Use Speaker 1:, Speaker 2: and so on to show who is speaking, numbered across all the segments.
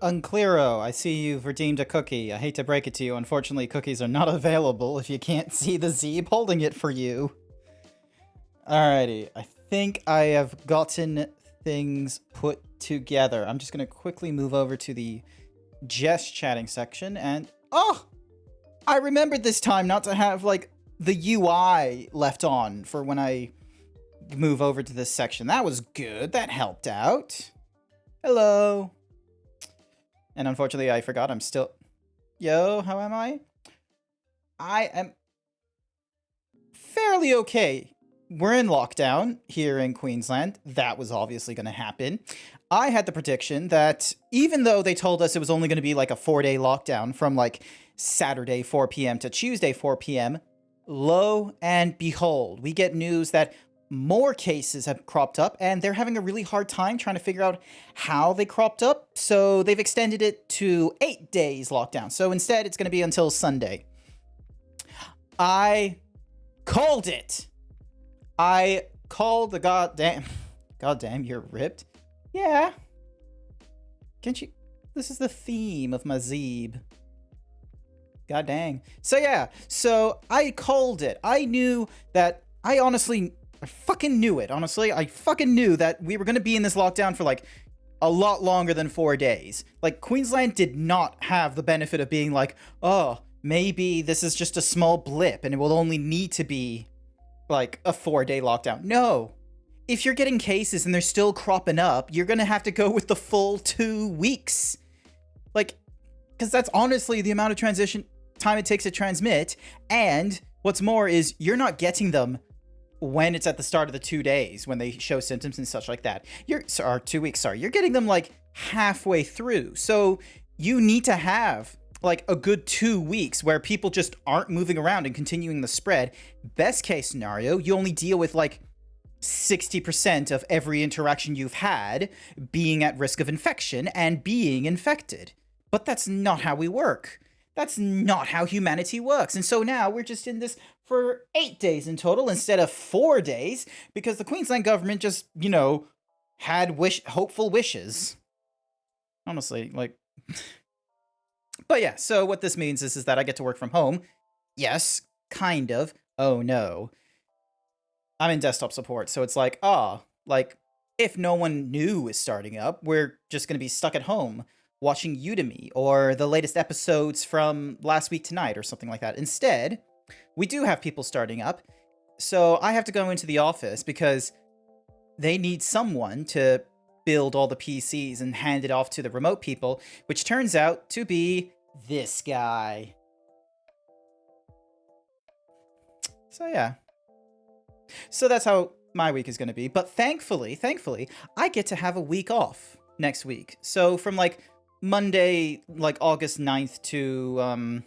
Speaker 1: Unclearo, I see you've redeemed a cookie. I hate to break it to you. Unfortunately, cookies are not available if you can't see the Zeeb holding it for you. Alrighty, I think I have gotten things put together. I'm just going to quickly move over to the Jest chatting section and... Oh! I remembered this time not to have, like, the UI left on for when I move over to this section. That was good. That helped out. Hello. And unfortunately, I forgot I'm still... Yo, how am I? I am fairly okay. We're in lockdown here in Queensland. That was obviously going to happen. I had the prediction that even though they told us it was only going to be like a 4-day lockdown from like Saturday 4 p.m. to Tuesday 4 p.m., lo and behold, we get news that more cases have cropped up, and they're having a really hard time trying to figure out how they cropped up, so they've extended it to 8 days lockdown. So instead, it's going to be until Sunday. I called it. I called the goddamn... Goddamn, you're ripped? Yeah. Can't you... This is the theme of my Zeeb. God dang. So yeah, so I called it. I knew that... I fucking knew it, honestly. I fucking knew that we were going to be in this lockdown for, like, a lot longer than 4 days. Like, Queensland did not have the benefit of being like, oh, maybe this is just a small blip and it will only need to be, like, a 4-day lockdown. No. If you're getting cases and they're still cropping up, you're going to have to go with the full 2 weeks. Like, because that's honestly the amount of transition time it takes to transmit. And what's more is you're not getting them when it's at the start of the 2 days, when they show symptoms and such like that. Or 2 weeks, sorry. You're getting them, like, halfway through. So you need to have, like, a good 2 weeks where people just aren't moving around and continuing the spread. Best case scenario, you only deal with, like, 60% of every interaction you've had being at risk of infection and being infected. But that's not how we work. That's not how humanity works. And so now we're just in this for 8 days in total instead of 4 days because the Queensland government just, you know, had hopeful wishes. Honestly, like... But yeah, so what this means is that I get to work from home. Yes, kind of. Oh no. I'm in desktop support, so it's like, like, if no one new is starting up, we're just going to be stuck at home watching Udemy or the latest episodes from last week tonight or something like that. Instead, we do have people starting up, so I have to go into the office because they need someone to build all the PCs and hand it off to the remote people, which turns out to be this guy. So yeah. So that's how my week is going to be. But thankfully, I get to have a week off next week. So from like Monday, like August 9th to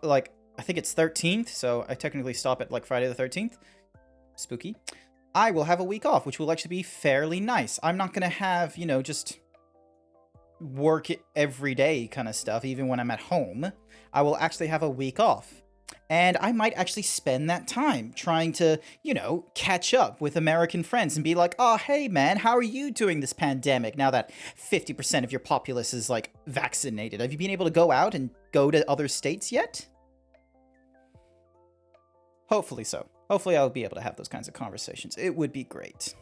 Speaker 1: like I think it's 13th, so I technically stop at like Friday the 13th. Spooky. I will have a week off, which will actually be fairly nice. I'm not going to have, you know, just work every day kind of stuff, even when I'm at home. I will actually have a week off. And I might actually spend that time trying to, you know, catch up with American friends and be like, oh, hey, man, how are you doing this pandemic now that 50% of your populace is, like, vaccinated? Have you been able to go out and go to other states yet? Hopefully so. Hopefully I'll be able to have those kinds of conversations. It would be great.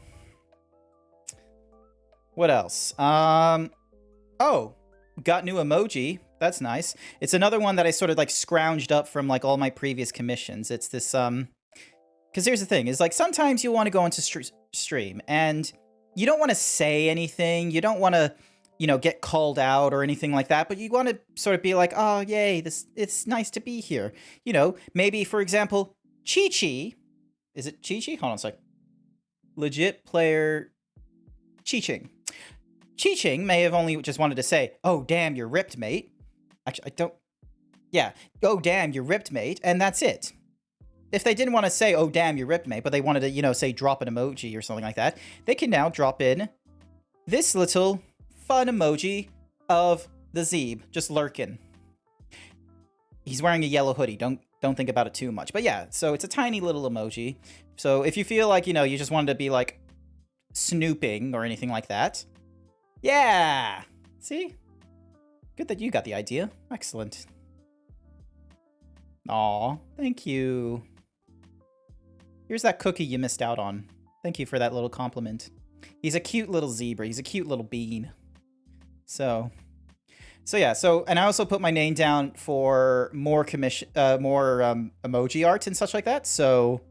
Speaker 1: What else? Oh, got new emoji. That's nice. It's another one that I sort of like scrounged up from like all my previous commissions. It's this, because here's the thing, is like sometimes you want to go into stream and you don't want to say anything. You don't want to, you know, get called out or anything like that, but you want to sort of be like, oh, yay, it's nice to be here. You know, maybe, for example, Chi-Chi. Is it Chi-Chi? Hold on a sec. Legit player Chi-Ching. Chi-Ching may have only just wanted to say, oh, damn, you're ripped, mate. Actually, I don't... Yeah. Oh, damn, you're ripped, mate. And that's it. If they didn't want to say, oh, damn, you're ripped, mate, but they wanted to, you know, say drop an emoji or something like that, they can now drop in this little fun emoji of the Zeeb just lurking. He's wearing a yellow hoodie. Don't think about it too much. But yeah, so it's a tiny little emoji. So if you feel like, you know, you just wanted to be like snooping or anything like that, yeah, See? Good that you got the idea. Excellent. Aw, thank you. Here's that cookie you missed out on. Thank you for that little compliment. He's a cute little zebra. He's a cute little bean. So yeah. And I also put my name down for more emoji art and such like that. So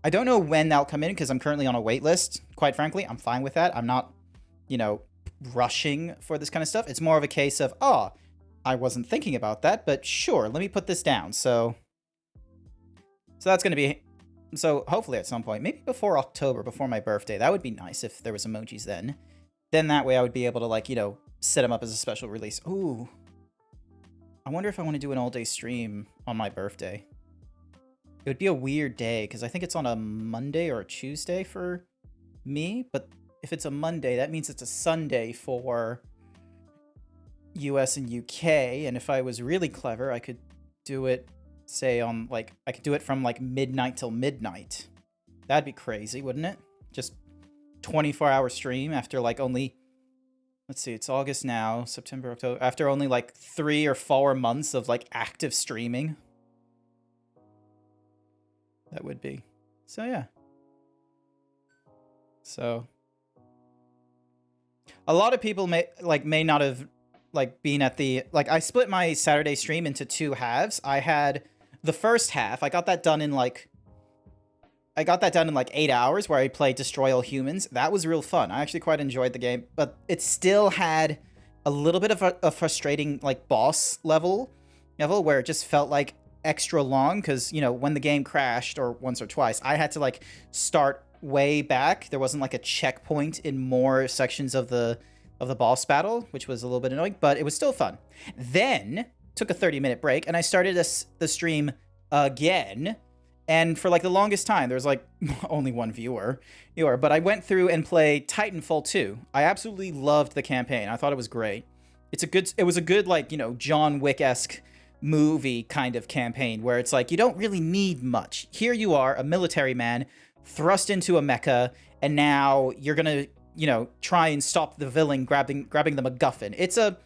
Speaker 1: I don't know when that'll come in because I'm currently on a wait list. Quite frankly, I'm fine with that. I'm not, rushing for this kind of stuff. It's more of a case of, I wasn't thinking about that, but sure, let me put this down. So that's going to be... So hopefully at some point, maybe before October, before my birthday, that would be nice if there was emojis then. Then that way I would be able to, set them up as a special release. Ooh. I wonder if I want to do an all-day stream on my birthday. It would be a weird day, because I think it's on a Monday or a Tuesday for me. But if it's a Monday, that means it's a Sunday for US and UK. And if I was really clever, I could do it... say on I could do it from midnight till midnight. That'd be crazy, wouldn't it? Just 24-hour stream after only, let's see, it's August now, September, October, after only 3 or 4 months of active streaming. That would be. So yeah. So a lot of people may not have been at the I split my Saturday stream into 2 halves. I had the first half, I got that done in 8 hours where I played Destroy All Humans. That was real fun. I actually quite enjoyed the game, but it still had a little bit of a frustrating boss level where it just felt extra long because, when the game crashed or once or twice, I had to start way back. There wasn't a checkpoint in more sections of the boss battle, which was a little bit annoying, but it was still fun. Then took a 30-minute break, and I started the stream again. And for the longest time, there was only one viewer. But I went through and played Titanfall 2. I absolutely loved the campaign. I thought it was great. It was a good John Wick-esque movie kind of campaign where it's you don't really need much. Here you are, a military man thrust into a mecha, and now you're gonna try and stop the villain grabbing the MacGuffin. It's a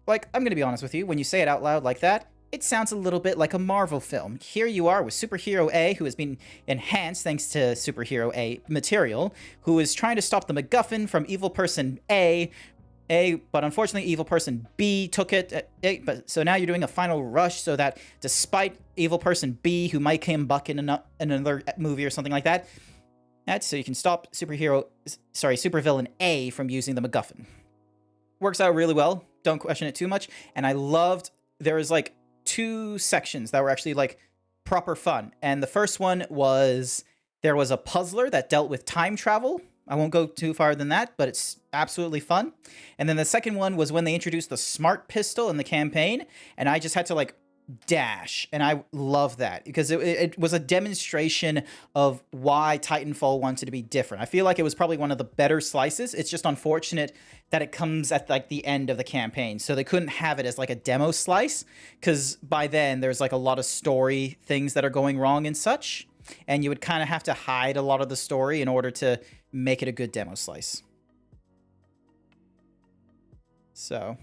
Speaker 1: I'm going to be honest with you, when you say it out loud like that, it sounds a little bit like a Marvel film. Here you are with Superhero A, who has been enhanced thanks to Superhero A material, who is trying to stop the MacGuffin from evil person A, but unfortunately evil person B took it. So now you're doing a final rush so that despite evil person B, who might come back in another movie or something like that, that's so you can stop supervillain A from using the MacGuffin. Works out really well. Don't question it too much. And I loved, there was 2 sections that were actually proper fun. And the first one was, there was a puzzler that dealt with time travel. I won't go too far than that, but it's absolutely fun. And then the second one was when they introduced the smart pistol in the campaign. And I just had to dash, and I love that because it was a demonstration of why Titanfall wanted to be different. I feel like it was probably one of the better slices. It's just unfortunate that it comes at the end of the campaign, so they couldn't have it as a demo slice because by then there's a lot of story things that are going wrong and such, and you would kind of have to hide a lot of the story in order to make it a good demo slice. So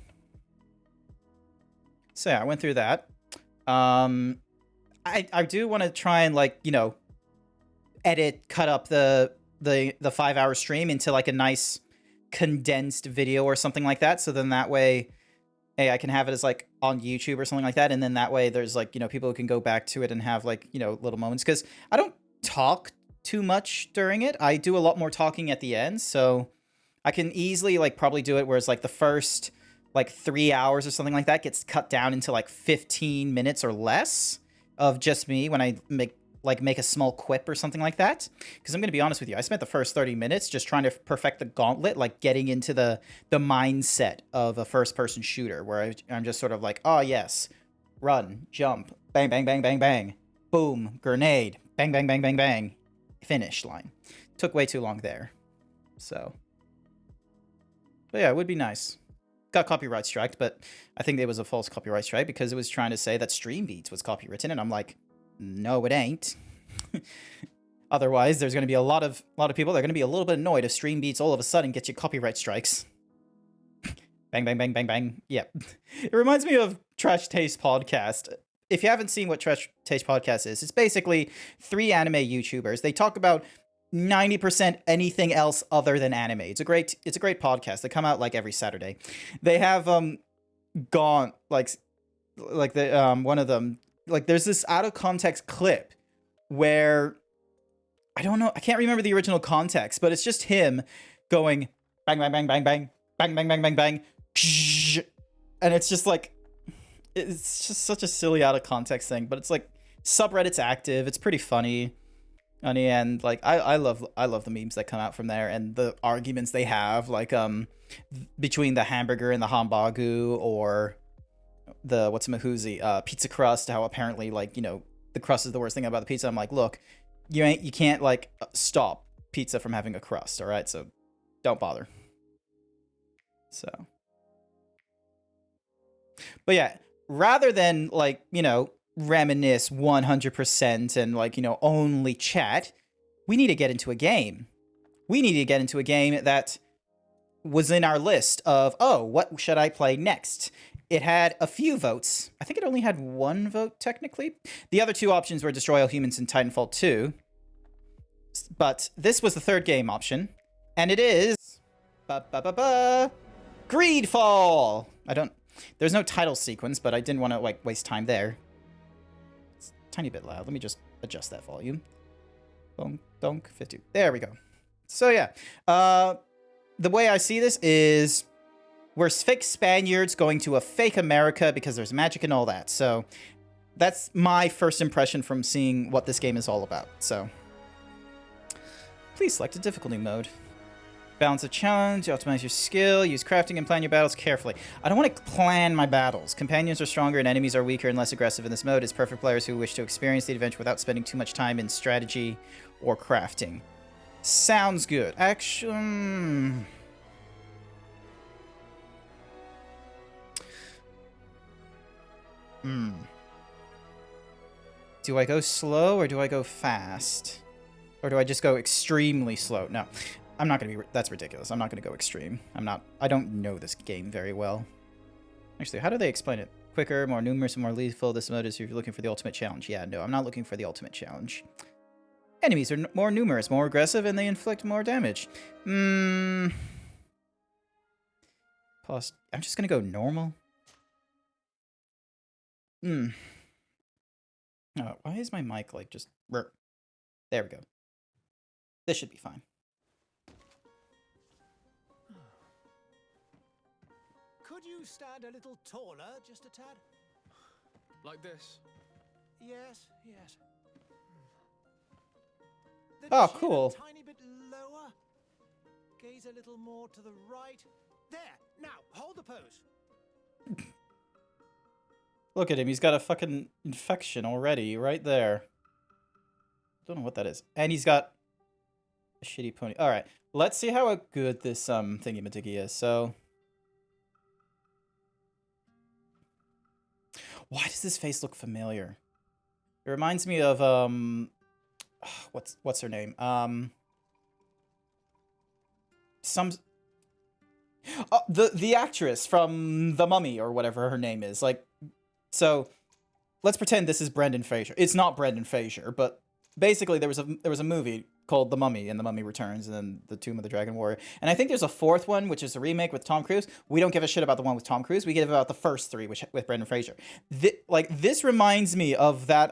Speaker 1: yeah, I went through that. I do want to try and cut up the 5-hour stream into a nice condensed video or something like that. So then that way, I can have it as on YouTube or something like that. And then that way there's people who can go back to it and have little moments. Cause I don't talk too much during it. I do a lot more talking at the end. So I can easily probably do it. Whereas the first 3 hours or something like that gets cut down into 15 minutes or less of just me when I make a small quip or something like that. Because I'm going to be honest with you, I spent the first 30 minutes just trying to perfect the gauntlet, getting into the mindset of a first-person shooter, where I'm just sort of oh, yes, run, jump, bang, bang, bang, bang, bang, boom, grenade, bang, bang, bang, bang, bang, finish line. Took way too long there. So, but yeah, it would be nice. Got copyright striked, but I think it was a false copyright strike because it was trying to say that Stream Beats was copywritten, and I'm like, no, it ain't. Otherwise, there's going to be a lot of people that are going to be a little bit annoyed if Stream Beats all of a sudden gets you copyright strikes. Bang, bang, bang, bang, bang. Yeah. It reminds me of Trash Taste Podcast. If you haven't seen what Trash Taste Podcast is, it's basically 3 anime YouTubers. They talk about 90% anything else other than anime. It's a great podcast. They come out like every Saturday. They have gone like the one of them, like there's this out of context clip where I don't know, I can't remember the original context, but it's just him going bang bang bang bang bang bang bang bang bang bang, and it's just like, it's just such a silly out of context thing, but it's like subreddit's active. It's pretty funny. On the end, like I love the memes that come out from there and the arguments they have, like between the hamburger and the hambagu, or the pizza crust. How apparently, like, you know, the crust is the worst thing about the pizza. I'm like, look, you can't like stop pizza from having a crust, all right? So don't bother. So, but yeah, rather than like, you know, reminisce 100% and like, you know, only chat, we need to get into a game. We need to get into a game that was in our list of, oh, what should I play next? It had a few votes. I think it only had 1 vote technically. The other 2 options were Destroy All Humans and Titanfall 2. But this was the 3rd game option, and it is Greedfall. There's no title sequence, but I didn't want to like waste time there. Tiny bit loud. Let me just adjust that volume. Bonk, donk, 50. There we go. So yeah, the way I see this is we're fake Spaniards going to a fake America because there's magic and all that. So that's my first impression from seeing what this game is all about. So please select a difficulty mode. Balance a challenge, optimize your skill, use crafting, and plan your battles carefully. I don't want to plan my battles. Companions are stronger and enemies are weaker and less aggressive in this mode. It's perfect for players who wish to experience the adventure without spending too much time in strategy or crafting. Sounds good. Action. Do I go slow or do I go fast? Or do I just go extremely slow? No. I'm not gonna be, that's ridiculous. I'm not gonna go extreme. I don't know this game very well. Actually, how do they explain it? Quicker, more numerous, and more lethal. This mode is if you're looking for the ultimate challenge. Yeah, no, I'm not looking for the ultimate challenge. Enemies are more numerous, more aggressive, and they inflict more damage. Pause. I'm just gonna go normal. Oh, why is my mic like just... There we go. This should be fine.
Speaker 2: Could you stand a little taller, just a tad?
Speaker 3: Like this?
Speaker 2: Yes, yes.
Speaker 1: Oh, cool.
Speaker 2: A tiny bit lower. Gaze a little more to the right. There. Now, hold the pose.
Speaker 1: Look at him. He's got a fucking infection already right there. Don't know what that is. And he's got a shitty pony. All right. Let's see how good this thingy-majiggy is. So... Why does this face look familiar? It reminds me of what's her name? The actress from The Mummy or whatever her name is. Like, so let's pretend this is Brendan Fraser. It's not Brendan Fraser, but basically there was a movie called The Mummy and The Mummy Returns and then The Tomb of the Dragon Warrior. And I think there's a 4th one, which is a remake with Tom Cruise. We don't give a shit about the one with Tom Cruise. We give about the first 3, which with Brendan Fraser. This reminds me of that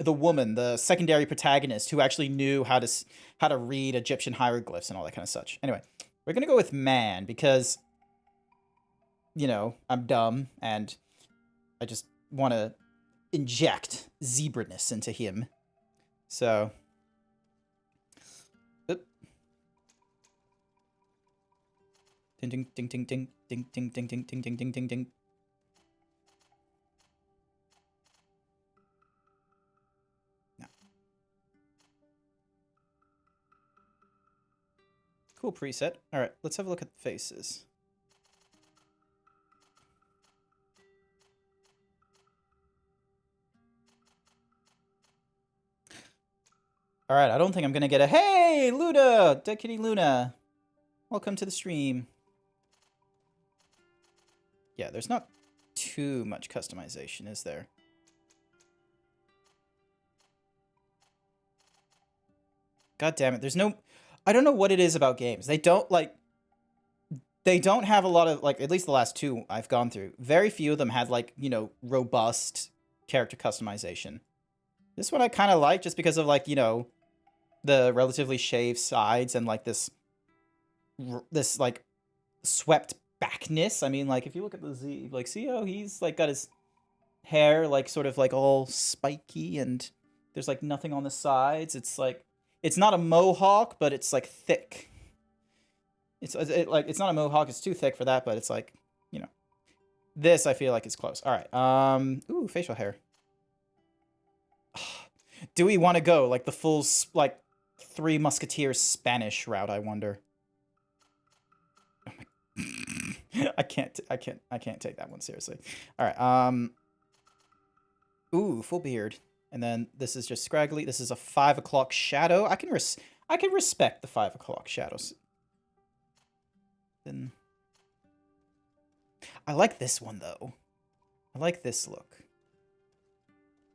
Speaker 1: the woman, the secondary protagonist who actually knew how to read Egyptian hieroglyphs and all that kind of such. Anyway, we're gonna go with man because, you know, I'm dumb and I just want to inject zebra-ness into him. So... Ding ding ding ding ding ding ding ding ding ding ding ding ding ding. No. Cool preset. All right, let's have a look at the faces. All right, I don't think I'm gonna get a hey Luna, Dead Kitty Luna. Welcome to the stream. Yeah, there's not too much customization, is there? God damn it. There's no... I don't know what it is about games. They don't, like... They don't have a lot of, like, at least the last two I've gone through. Very few of them had, like, you know, robust character customization. This one I kind of like just because of, like, you know, the relatively shaved sides and, like, this, like, swept backness. I mean, like, if you look at the Z, like, see how he's, like, got his hair, like, sort of, like, all spiky and there's, like, nothing on the sides. It's, like, it's not a mohawk, but it's, like, thick. It's not a mohawk, it's too thick for that, but it's like, you know. This, I feel like, is close. All right, ooh, facial hair. Do we want to go, like, the full, like, Three Musketeers Spanish route, I wonder? Oh my... I can't take that one seriously. All right, ooh, full beard. And then this is just scraggly. This is a 5 o'clock shadow. I can respect the 5 o'clock shadows. Then I like this one though. I like this look.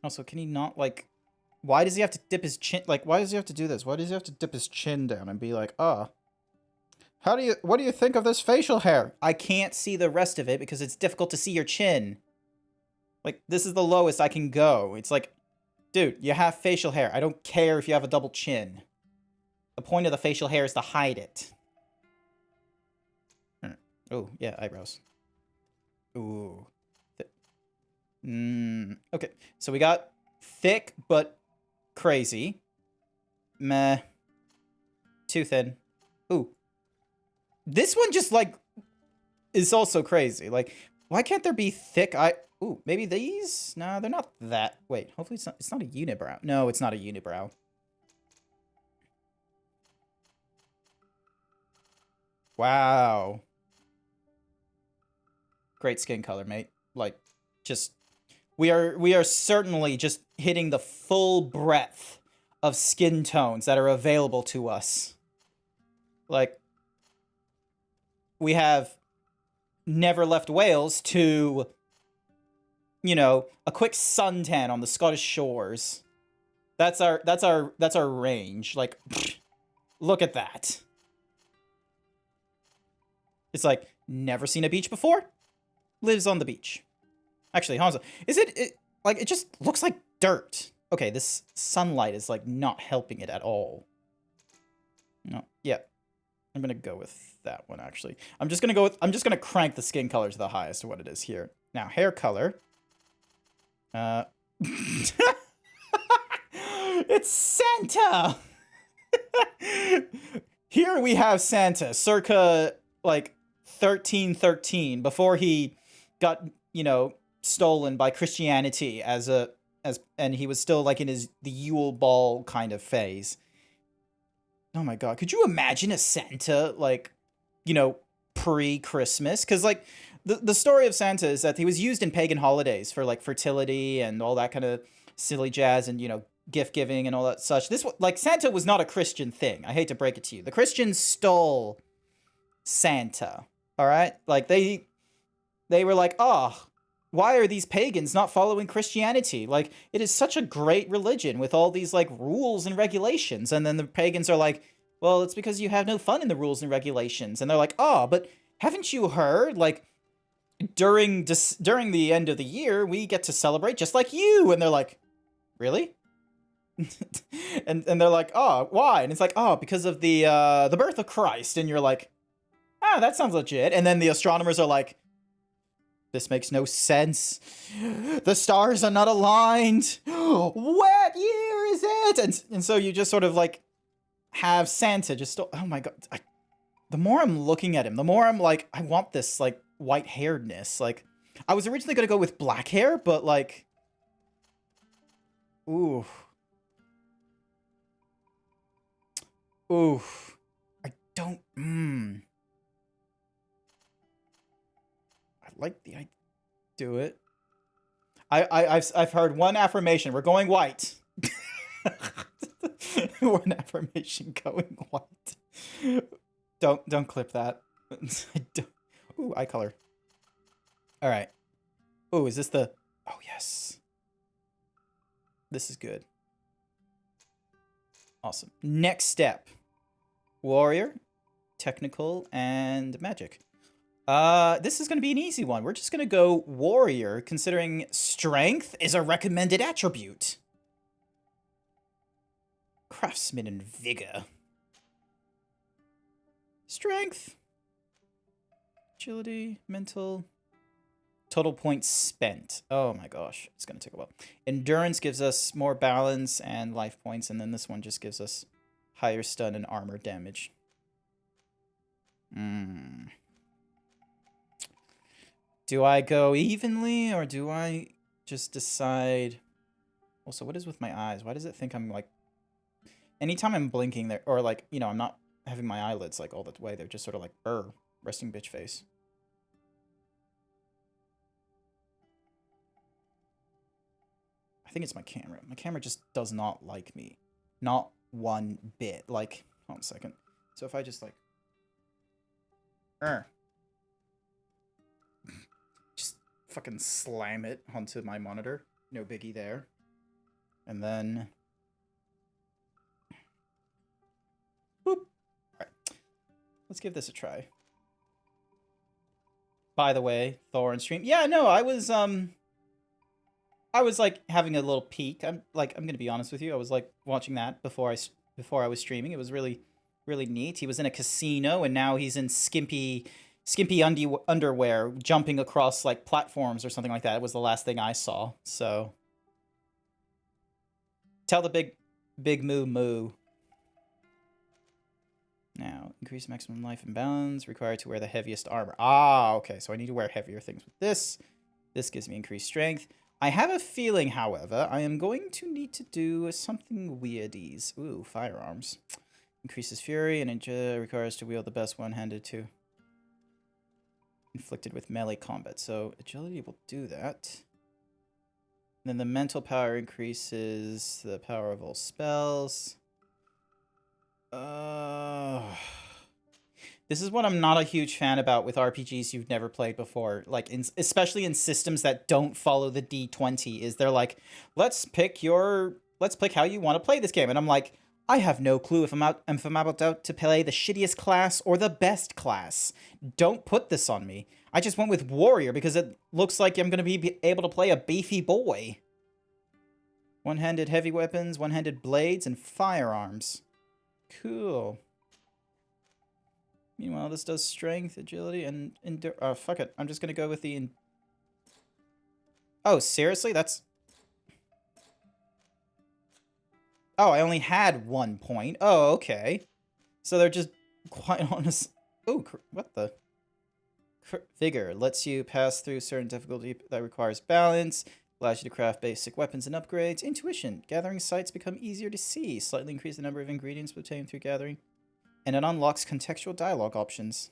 Speaker 1: Also, can he not, like, why does he have to dip his chin, like, why does he have to do this? Why does he have to dip his chin down and be like, what do you think of this facial hair? I can't see the rest of it because it's difficult to see your chin. Like, this is the lowest I can go. It's like, dude, you have facial hair. I don't care if you have a double chin. The point of the facial hair is to hide it. Oh, yeah, eyebrows. Ooh. Okay, so we got thick but crazy. Meh. Too thin. Ooh. This one just, like, is also crazy. Like, why can't there be thick Ooh, maybe these? No, they're not that. Wait, hopefully it's not a unibrow. No, it's not a unibrow. Wow. Great skin color, mate. Like, just... We are certainly just hitting the full breadth of skin tones that are available to us. Like, we have Never Left Wales to, you know, a quick suntan on the Scottish shores. That's our range. Like, look at that. It's like, never seen a beach before? Lives on the beach. Actually, Hanzo, is it like, it just looks like dirt. Okay, this sunlight is, like, not helping it at all. No, yeah. I'm gonna go with that one, actually. I'm just gonna crank the skin color to the highest of what it is here. Now, hair color. It's Santa! Here we have Santa, circa, like, 1313, before he got, you know, stolen by Christianity and he was still, like, in the Yule Ball kind of phase. Oh my god, could you imagine a Santa, like, you know, pre-Christmas? Because, like, the story of Santa is that he was used in pagan holidays for, like, fertility and all that kind of silly jazz and, you know, gift giving and all that such. Like, Santa was not a Christian thing. I hate to break it to you. The Christians stole Santa, all right? Like, they were like, oh, why are these pagans not following Christianity? Like, it is such a great religion with all these, like, rules and regulations. And then the pagans are like, well, it's because you have no fun in the rules and regulations. And they're like, oh, but haven't you heard? Like, during the end of the year, we get to celebrate just like you. And they're like, really? and they're like, oh, why? And it's like, oh, because of the birth of Christ. And you're like, ah, that sounds legit. And then the astronomers are like, this makes no sense. The stars are not aligned. What year is it? And so you just sort of, like, have Santa just... Oh my god. The more I'm looking at him, the more I'm like, I want this, like, white-hairedness. Like, I was originally going to go with black hair, but, like... Ooh. Ooh. I don't... I like the idea. Do it. I've heard one affirmation. We're going white. One affirmation going white. Don't clip that. Ooh, eye color. All right. Oh, is this the... Oh, yes. This is good. Awesome. Next step. Warrior, technical, and magic. This is going to be an easy one. We're just going to go warrior, considering strength is a recommended attribute. Craftsman and vigor. Strength. Agility, mental. Total points spent. Oh my gosh, it's going to take a while. Endurance gives us more balance and life points, and then this one just gives us higher stun and armor damage. Do I go evenly, or do I just decide... Also, what is with my eyes? Why does it think I'm, like... Anytime I'm blinking, there, or, like, you know, I'm not having my eyelids, like, all the way. They're just sort of like, resting bitch face. I think it's my camera. My camera just does not like me. Not one bit. Like, hold on a second. So if I just, like... Just fucking slam it onto my monitor. No biggie there. And then... Boop. Alright. Let's give this a try. By the way, Thor on stream. Yeah, no, I was like having a little peek. I'm gonna be honest with you. I was like watching that before I was streaming. It was really, really neat. He was in a casino and now he's in skimpy underwear jumping across like platforms or something like that. It was the last thing I saw. So tell the big moo. Now, increase maximum life and balance. Required to wear the heaviest armor. Ah, okay. So I need to wear heavier things with this. This gives me increased strength. I have a feeling, however, I am going to need to do something weirdies. Ooh, firearms. Increases fury and requires to wield the best one-handed too. Inflicted with melee combat. So agility will do that. And then the mental power increases the power of all spells. This is what I'm not a huge fan about with RPGs you've never played before. Like, especially in systems that don't follow the D20, is they're like, let's pick how you want to play this game. And I'm like, I have no clue if I'm about to play the shittiest class or the best class. Don't put this on me. I just went with warrior because it looks like I'm going to be able to play a beefy boy. One-handed heavy weapons, one-handed blades, and firearms. Cool. Meanwhile, this does strength, agility, and fuck it. I'm just gonna go with the... Oh, seriously? That's... Oh, I only had 1 point. Oh, okay. So they're just quite honest... Oh, what the... Vigor lets you pass through certain difficulty that requires balance. Allows you to craft basic weapons and upgrades. Intuition. Gathering sites become easier to see. Slightly increase the number of ingredients obtained through gathering. And it unlocks contextual dialogue options.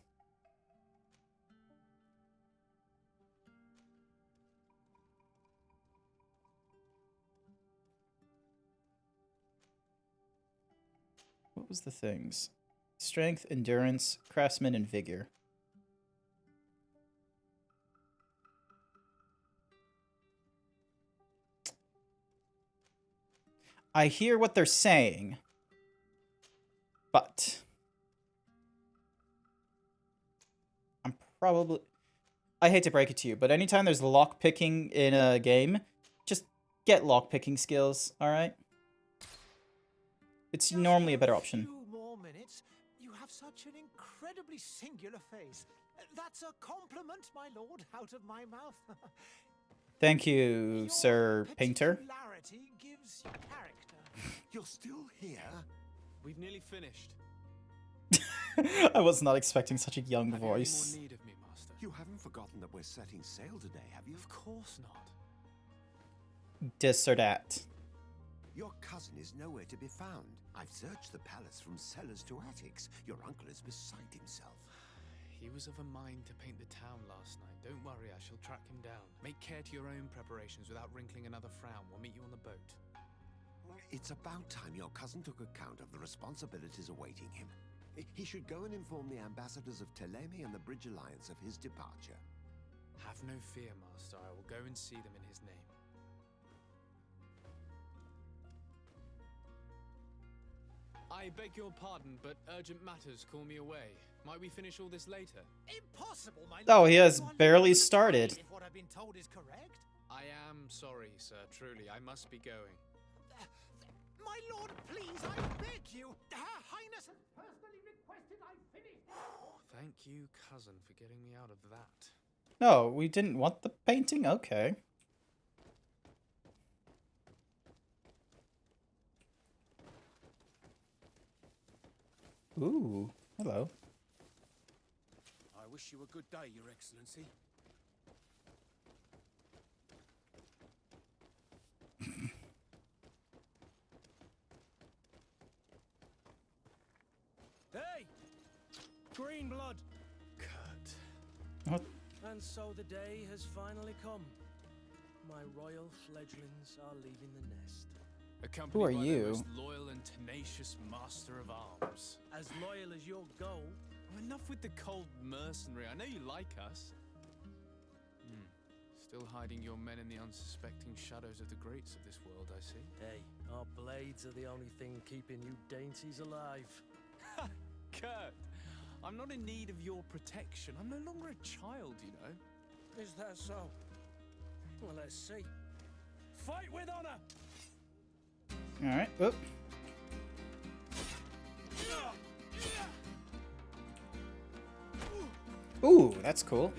Speaker 1: What was the things? Strength, endurance, craftsman, and vigor. I hear what they're saying, but I'm probably... I hate to break it to you, but anytime there's lockpicking in a game, just get lockpicking skills, alright? It's normally a better option.
Speaker 2: Few more minutes. You have such an incredibly singular face. That's a compliment, my lord, out of my mouth.
Speaker 1: Thank you, Sir Painter.
Speaker 2: Particularity gives you character.
Speaker 4: You're still here?
Speaker 3: We've nearly finished.
Speaker 1: I was not expecting such a young voice.
Speaker 3: Have you any more need of me, Master?
Speaker 4: You haven't forgotten that we're setting sail today, have you?
Speaker 3: Of course not.
Speaker 1: This or that.
Speaker 4: Your cousin is nowhere to be found. I've searched the palace from cellars to attics. Your uncle is beside himself.
Speaker 3: He was of a mind to paint the town last night. Don't worry, I shall track him down. Make care to your own preparations without wrinkling another frown. We'll meet you on the boat.
Speaker 4: It's about time your cousin took account of the responsibilities awaiting him. He should go and inform the ambassadors of Telemi and the Bridge Alliance of his departure.
Speaker 3: Have no fear, Master. I will go and see them in his name. I beg your pardon, but urgent matters call me away. Might we finish all this later?
Speaker 2: Impossible, my lord.
Speaker 1: Oh, he has
Speaker 2: One
Speaker 1: barely
Speaker 2: would have
Speaker 1: started.
Speaker 2: died if what I've been told is correct.
Speaker 3: I am sorry, sir. Truly, I must be going.
Speaker 2: My lord, please, I beg you. Her Highness has personally requested I finish.
Speaker 3: Thank you, cousin, for getting me out of that.
Speaker 1: No, we didn't want the painting? Okay. Ooh, hello.
Speaker 5: I wish you a good day, Your Excellency. Hey! Green blood!
Speaker 3: Kurt.
Speaker 1: What?
Speaker 5: And so the day has finally come. My royal fledglings are leaving the nest.
Speaker 3: Accompanied
Speaker 1: Who are
Speaker 3: by the
Speaker 1: you?
Speaker 3: most loyal and tenacious master of arms.
Speaker 5: As loyal as your goal.
Speaker 3: Oh, enough with the cold mercenary. I know you like us. Still hiding your men in the unsuspecting shadows of the greats of this world, I see.
Speaker 5: Hey, our blades are the only thing keeping you dainties alive.
Speaker 3: Kurt, I'm not in need of your protection. I'm no longer a child, you know.
Speaker 5: Is that so? Well, let's see. Fight with honor!
Speaker 1: Alright, oop. Ooh, that's cool.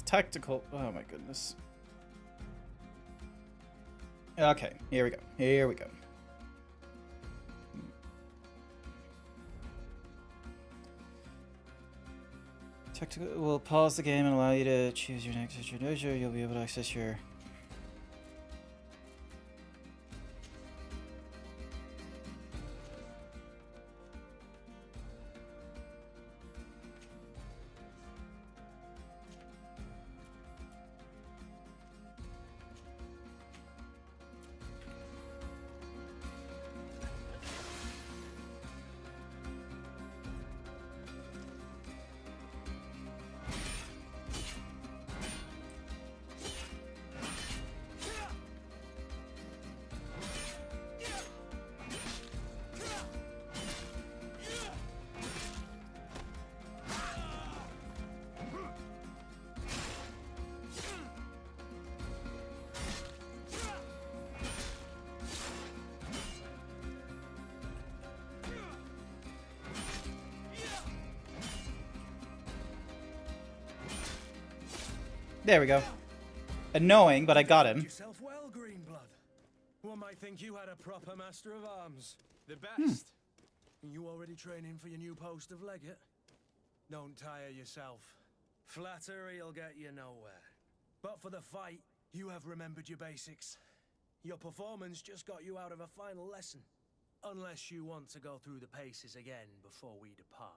Speaker 1: Tactical. Oh my goodness. Okay, here we go. Here we go. Tactical will pause the game and allow you to choose your next dojo. You'll be able to access your. There we go. Annoying, but I got him.
Speaker 5: Yourself well, Greenblood. One might think you had a proper master of arms.
Speaker 3: The best.
Speaker 5: You already training for your new post of legate? Don't tire yourself. Flattery'll get you nowhere. But for the fight, you have remembered your basics. Your performance just got you out of a final lesson. Unless you want to go through the paces again before we depart.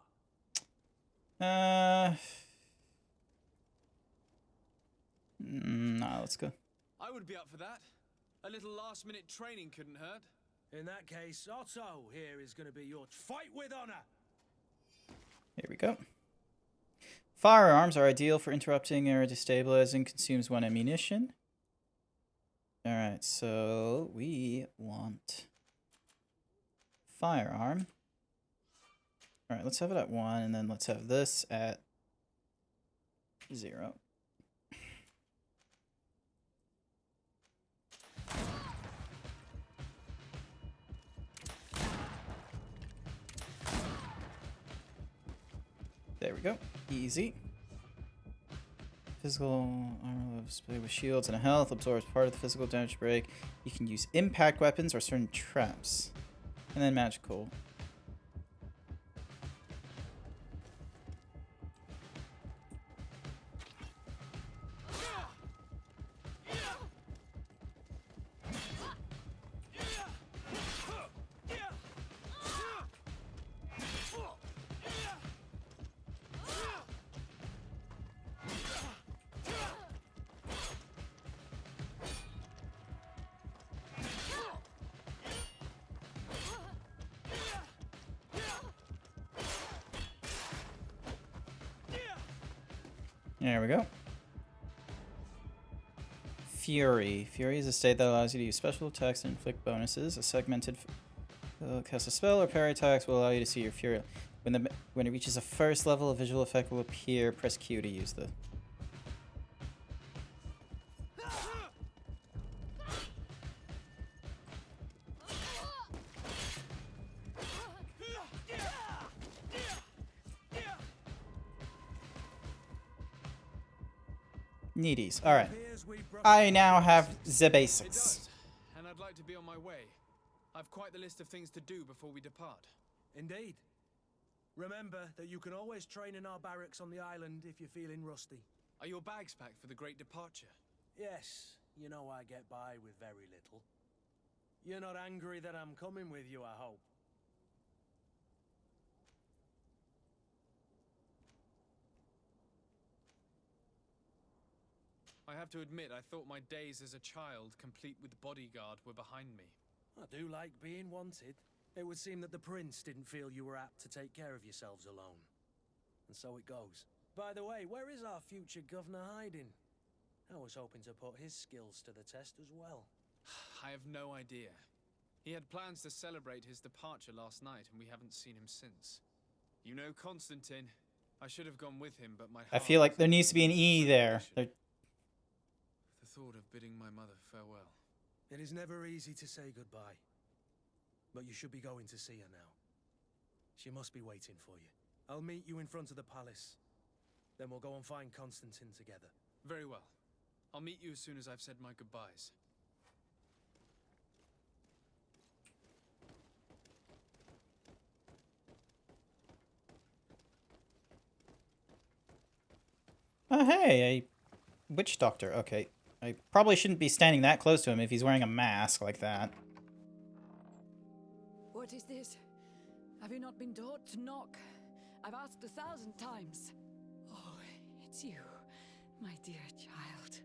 Speaker 1: Nah, let's go.
Speaker 3: I would be up for that. A little last-minute training couldn't hurt.
Speaker 5: In that case, Otto here is going to be your fight with honor.
Speaker 1: Here we go. Firearms are ideal for interrupting or destabilizing. Consumes 1 ammunition. Alright, so we want firearm. Alright, let's have it at 1, and then let's have this at 0. There we go. Easy. Physical armor displayed with shields and a health absorbs part of the physical damage break. You can use impact weapons or certain traps. And then magical. There we go. Fury. Fury is a state that allows you to use special attacks and inflict bonuses. A segmented cast a spell or parry attacks will allow you to see your Fury. When it reaches a first level, a visual effect will appear. Press Q to use the... Needies. Alright. I now have the
Speaker 3: It
Speaker 1: basics.
Speaker 3: does, and I'd like to be on my way. I've quite the list of things to do before we depart.
Speaker 5: Indeed. Remember that you can always train in our barracks on the island if you're feeling rusty.
Speaker 3: Are your bags packed for the great departure?
Speaker 5: Yes, you know I get by with very little. You're not angry that I'm coming with you, I hope.
Speaker 3: I have to admit, I thought my days as a child, complete with bodyguard, were behind me.
Speaker 5: I do like being wanted. It would seem that the prince didn't feel you were apt to take care of yourselves alone. And so it goes. By the way, where is our future governor hiding? I was hoping to put his skills to the test as well.
Speaker 3: I have no idea. He had plans to celebrate his departure last night, and we haven't seen him since. You know Constantine. I should have gone with him, but my
Speaker 1: I
Speaker 3: heart
Speaker 1: feel like
Speaker 3: was
Speaker 1: there
Speaker 3: in
Speaker 1: needs to be an E there.
Speaker 3: The thought of bidding my mother farewell.
Speaker 5: It is never easy to say goodbye. But you should be going to see her now. She must be waiting for you. I'll meet you in front of the palace. Then we'll go and find Constantine together.
Speaker 3: Very well. I'll meet you as soon as I've said my goodbyes.
Speaker 1: Oh, hey, a witch doctor. Okay. I probably shouldn't be standing that close to him if he's wearing a mask like that.
Speaker 6: What is this? Have you not been taught to knock? I've asked 1,000 times. Oh, it's you, my dear child.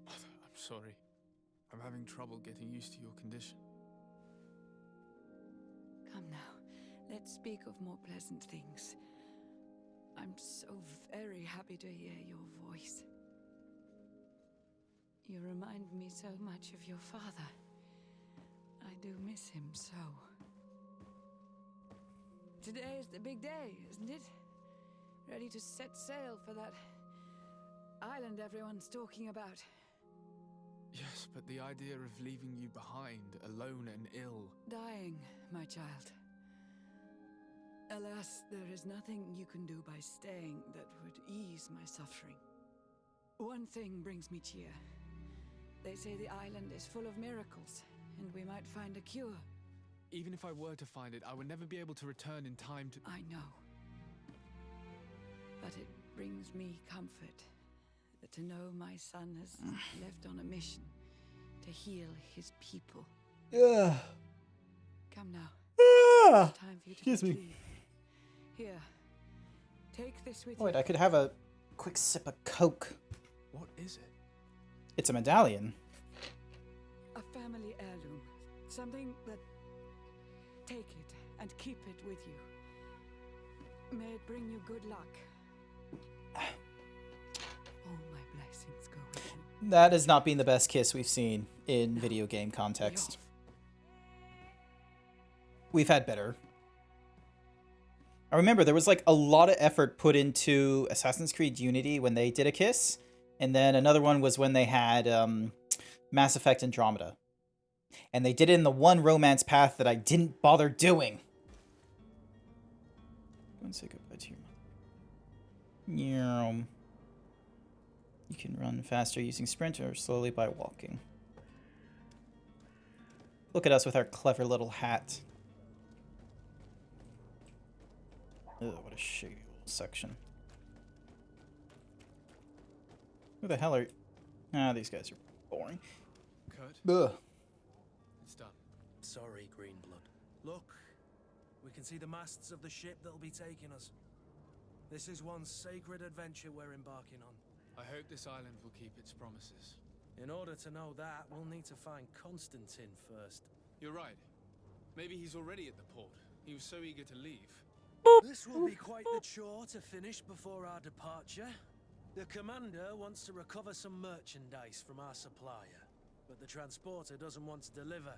Speaker 3: Mother, I'm sorry. I'm having trouble getting used to your condition.
Speaker 6: Come now, let's speak of more pleasant things. I'm so very happy to hear your voice. You remind me so much of your father. I do miss him so. Today is the big day, isn't it? Ready to set sail for that island everyone's talking about.
Speaker 3: Yes, but the idea of leaving you behind, alone and ill...
Speaker 6: Dying, my child. Alas, there is nothing you can do by staying that would ease my suffering. One thing brings me cheer. They say the island is full of miracles, and we might find a cure.
Speaker 3: Even if I were to find it, I would never be able to return in time to...
Speaker 6: I know. But it brings me comfort to know my son has left on a mission to heal his people.
Speaker 1: Yeah.
Speaker 6: Come now.
Speaker 1: Ah.
Speaker 6: It's time for you to
Speaker 1: Excuse me.
Speaker 6: leave. Here. Take this with
Speaker 1: Wait,
Speaker 6: you.
Speaker 1: I could have a quick sip of Coke.
Speaker 3: What is it?
Speaker 1: It's a medallion.
Speaker 6: A family heirloom. Something that... Take it and keep it with you. May it bring you good luck. All my blessings go with you.
Speaker 1: That has not been the best kiss we've seen in video game context. We've had better. I remember there was like a lot of effort put into Assassin's Creed Unity when they did a kiss. And then another one was when they had Mass Effect Andromeda. And they did it in the one romance path that I didn't bother doing. Go and say goodbye to your mother. You can run faster using sprint or slowly by walking. Look at us with our clever little hat. Ugh, what a shitty little section. Who the hell are... Ah, these guys are boring.
Speaker 3: Kurt,
Speaker 1: Ugh.
Speaker 3: it's done.
Speaker 5: Sorry, Greenblood. Look, we can see the masts of the ship that'll be taking us. This is one sacred adventure we're embarking on.
Speaker 3: I hope this island will keep its promises.
Speaker 5: In order to know that, we'll need to find Constantine first.
Speaker 3: You're right. Maybe he's already at the port. He was so eager to leave.
Speaker 5: This will be quite the chore to finish before our departure. The commander wants to recover some merchandise from our supplier, but the transporter doesn't want to deliver.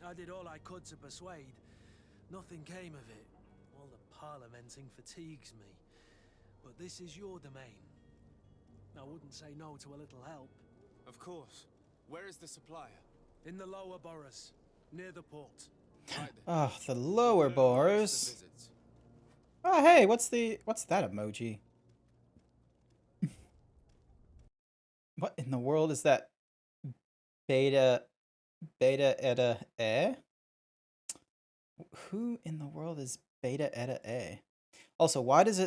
Speaker 5: I did all I could to persuade. Nothing came of it. All the parliamenting fatigues me. But this is your domain. I wouldn't say no to a little help.
Speaker 3: Of course. Where is the supplier?
Speaker 5: In the lower boroughs, near the port.
Speaker 3: Right then.
Speaker 1: Oh, the lower
Speaker 3: Arrange the
Speaker 1: boroughs.
Speaker 3: visits.
Speaker 1: Oh, hey, what's that emoji? What in the world is that? Beta Eta E? Who in the world is Beta Eta E? Also, why does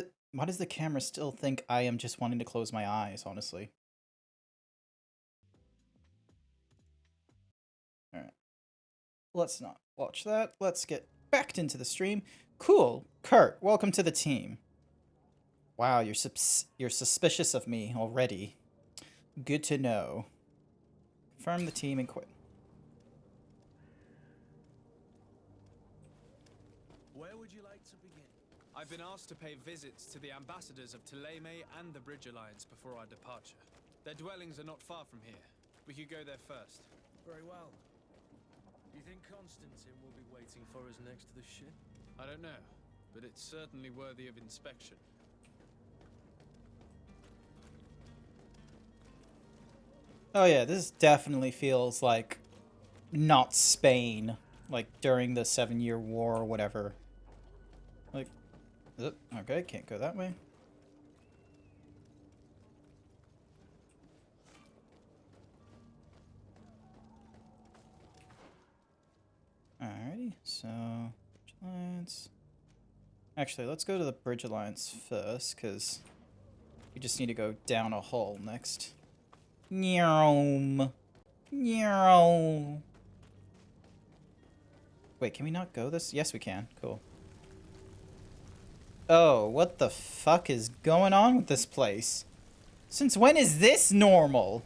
Speaker 1: the camera still think I am just wanting to close my eyes, honestly? Alright. Let's not watch that. Let's get back into the stream. Cool. Kurt, welcome to the team. Wow, you're suspicious of me already. Good to know. Confirm the team and quit.
Speaker 5: Where would you like to begin?
Speaker 3: I've been asked to pay visits to the ambassadors of Thélème and the Bridge Alliance before our departure. Their dwellings are not far from here. We could go there first.
Speaker 5: Very well. Do you think Constantine will be waiting for us next to the ship?
Speaker 3: I don't know, but it's certainly worthy of inspection.
Speaker 1: Oh yeah, this definitely feels like not Spain, like during the 7-Year War or whatever. Like, okay, can't go that way. Alrighty, so Bridge Alliance. Actually, let's go to the Bridge Alliance first, because we just need to go down a hole next. Wait, can we not go this? Yes, we can. Cool. Oh, what the fuck is going on with this place? Since when is this normal?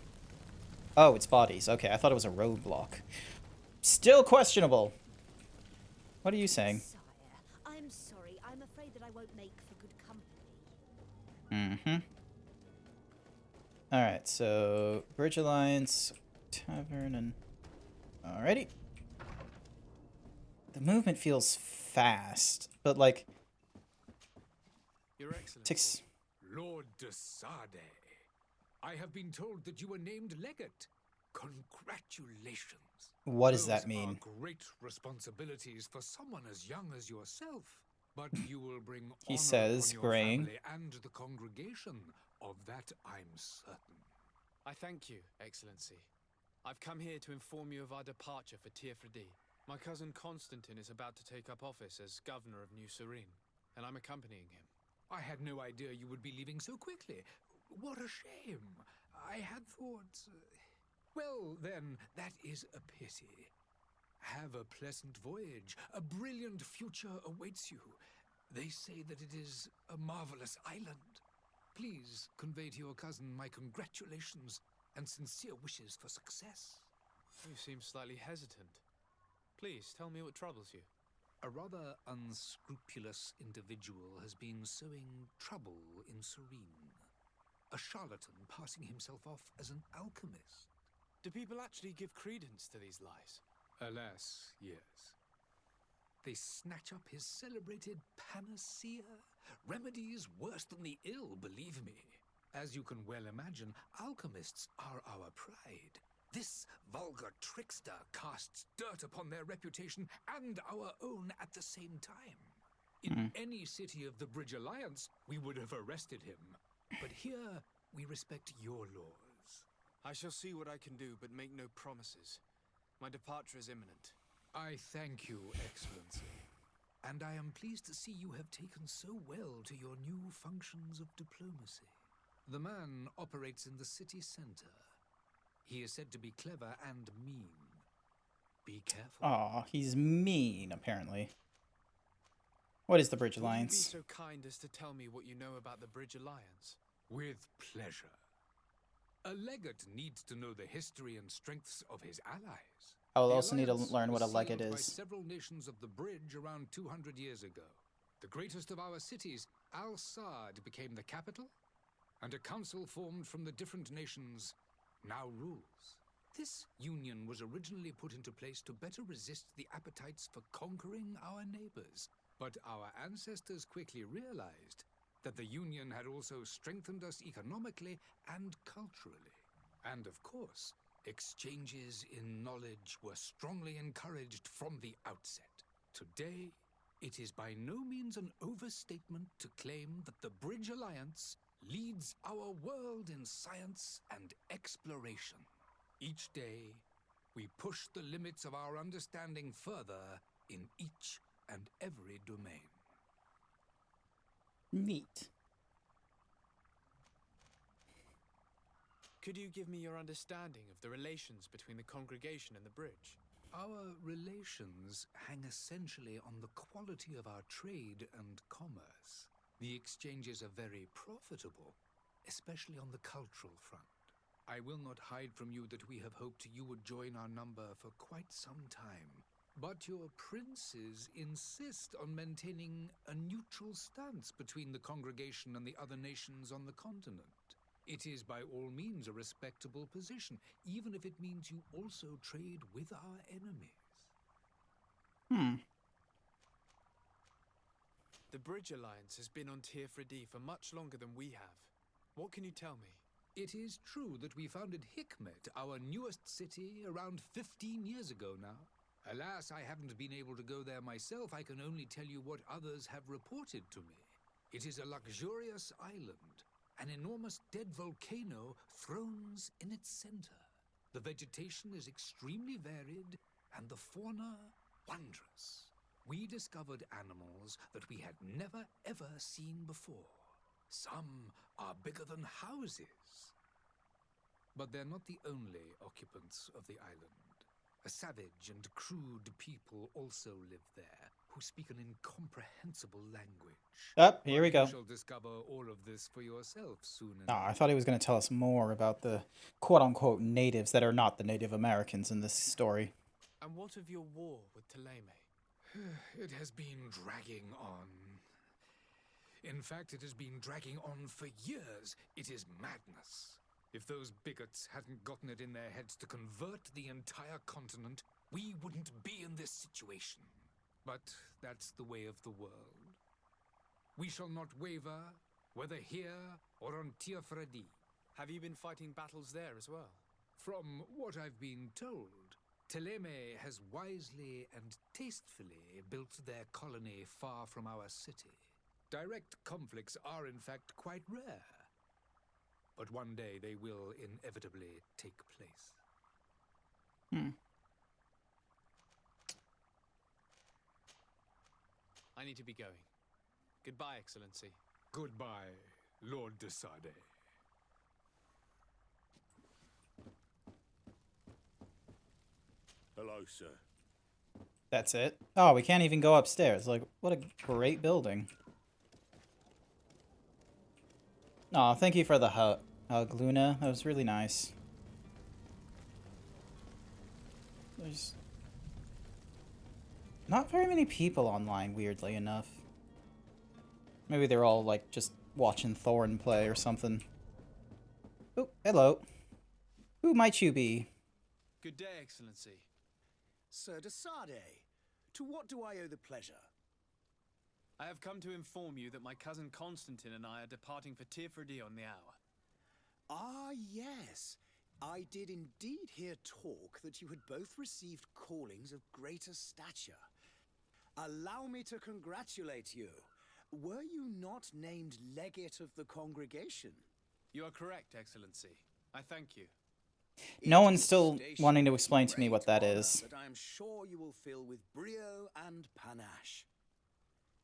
Speaker 1: Oh, it's bodies. Okay, I thought it was a roadblock. Still questionable. What are you saying?
Speaker 7: Sire, I'm sorry. I'm afraid that I won't make for good company.
Speaker 1: Mm-hmm. Alright, so Bridge Alliance, Tavern, and... Alrighty. The movement feels fast, but like...
Speaker 3: Your Excellency.
Speaker 1: Ticks...
Speaker 8: Lord de Sade, I have been told that you were named legate. Congratulations.
Speaker 1: What does
Speaker 8: Those
Speaker 1: that mean?
Speaker 8: are great responsibilities for someone as young as yourself. But you will bring
Speaker 1: He
Speaker 8: honor
Speaker 1: says,
Speaker 8: upon your
Speaker 1: graying.
Speaker 8: family and the congregation. Of that I'm certain.
Speaker 3: I thank you, Excellency. I've come here to inform you of our departure for Tiefredi. My cousin Constantine is about to take up office as governor of New Serene, and I'm accompanying him.
Speaker 8: I had no idea you would be leaving so quickly. What a shame. I had thought... Well, then, that is a pity. Have a pleasant voyage. A brilliant future awaits you. They say that it is a marvelous island. Please convey to your cousin my congratulations and sincere wishes for success.
Speaker 3: You seem slightly hesitant. Please, tell me what troubles you.
Speaker 8: A rather unscrupulous individual has been sowing trouble in Serene. A charlatan passing himself off as an alchemist.
Speaker 3: Do people actually give credence to these lies?
Speaker 8: Alas, yes. They snatch up his celebrated panacea. Remedies worse than the ill, believe me. As you can well imagine, alchemists are our pride. This vulgar trickster casts dirt upon their reputation and our own at the same time. In any city of the Bridge Alliance, we would have arrested him. But here, we respect your laws.
Speaker 3: I shall see what I can do, but make no promises. My departure is imminent.
Speaker 8: I thank you, Excellency. And I am pleased to see you have taken so well to your new functions of diplomacy. The man operates in the city center. He is said to be clever and mean. Be careful.
Speaker 1: Aw, he's mean, apparently. What is the Bridge Alliance?
Speaker 3: Would you be so kind as to tell me what you know about the Bridge Alliance?
Speaker 8: With pleasure. A legate needs to know the history and strengths of his allies.
Speaker 1: I will
Speaker 8: The
Speaker 1: also need to
Speaker 8: alliance
Speaker 1: learn what a
Speaker 8: was
Speaker 1: legate
Speaker 8: sealed by
Speaker 1: is.
Speaker 8: several nations of the bridge around 200 years ago. The greatest of our cities, Al-Sad, became the capital, and a council formed from the different nations now rules. This union was originally put into place to better resist the appetites for conquering our neighbors, but our ancestors quickly realized that the union had also strengthened us economically and culturally. And of course, exchanges in knowledge were strongly encouraged from the outset. Today, it is by no means an overstatement to claim that the Bridge Alliance leads our world in science and exploration. Each day, we push the limits of our understanding further in each and every domain.
Speaker 1: Neat.
Speaker 3: Could you give me your understanding of the relations between the congregation and the bridge?
Speaker 8: Our relations hang essentially on the quality of our trade and commerce. The exchanges are very profitable, especially on the cultural front. I will not hide from you that we have hoped you would join our number for quite some time. But your princes insist on maintaining a neutral stance between the congregation and the other nations on the continent. It is by all means a respectable position, even if it means you also trade with our enemies.
Speaker 3: The Bridge Alliance has been on Tier 3D for much longer than we have. What can you tell me?
Speaker 8: It is true that we founded Hikmet, our newest city, around 15 years ago now. Alas, I haven't been able to go there myself. I can only tell you what others have reported to me. It is a luxurious island. An enormous dead volcano thrones in its center. The vegetation is extremely varied, and the fauna wondrous. We discovered animals that we had never ever seen before. Some are bigger than houses. But they're not the only occupants of the island. A savage and crude people also live there, who speak an incomprehensible language.
Speaker 1: Here we go.
Speaker 8: You shall discover all of this for yourself soon enough.
Speaker 1: I thought he was going to tell us more about the quote-unquote natives that are not the Native Americans in this story.
Speaker 3: And what of your war with Thélème?
Speaker 8: It has been dragging on. In fact, it has been dragging on for years. It is madness. If those bigots hadn't gotten it in their heads to convert the entire continent, we wouldn't be in this situation. But that's the way of the world. We shall not waver, whether here or on Tier 3D.
Speaker 3: Have you been fighting battles there as well?
Speaker 8: From what I've been told, Thélème has wisely and tastefully built their colony far from our city. Direct conflicts are in fact quite rare. But one day they will inevitably take place.
Speaker 3: I need to be going. Goodbye, Excellency.
Speaker 8: Goodbye, Lord de Sade.
Speaker 9: Hello, sir.
Speaker 1: That's it? Oh, we can't even go upstairs. Like, what a great building. Aw, thank you for the hug, Luna. That was really nice. There's not very many people online, weirdly enough. Maybe they're all, like, just watching Thorin play or something. Oh, hello. Who might you be?
Speaker 3: Good day, Excellency.
Speaker 10: Sir de Sade, to what do I owe the pleasure?
Speaker 3: I have come to inform you that my cousin Constantine and I are departing for Tier 3D on the hour.
Speaker 10: Ah, yes. I did indeed hear talk that you had both received callings of greater stature. Allow me to congratulate you. Were you not named legate of the congregation?
Speaker 3: You are correct, Excellency. I thank you.
Speaker 1: No one's still wanting to explain to me what that is.
Speaker 10: That I am sure you will fill with brio and panache.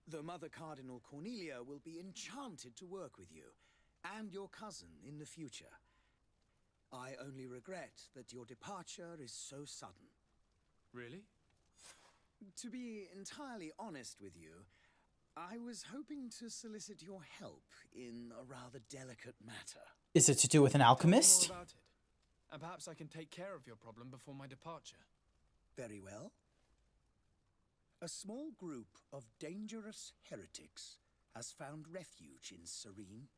Speaker 10: The Mother Cardinal Cornelia will be enchanted to work with you and your cousin in the future. I only regret that your departure is so sudden.
Speaker 3: Really?
Speaker 10: To be entirely honest with you, I was hoping to solicit your help in a rather delicate matter.
Speaker 1: Is it to do with an alchemist?
Speaker 3: Tell me more about it. And perhaps I can take care of your problem before my departure.
Speaker 10: Very well. A small group of dangerous heretics has found refuge in Serene.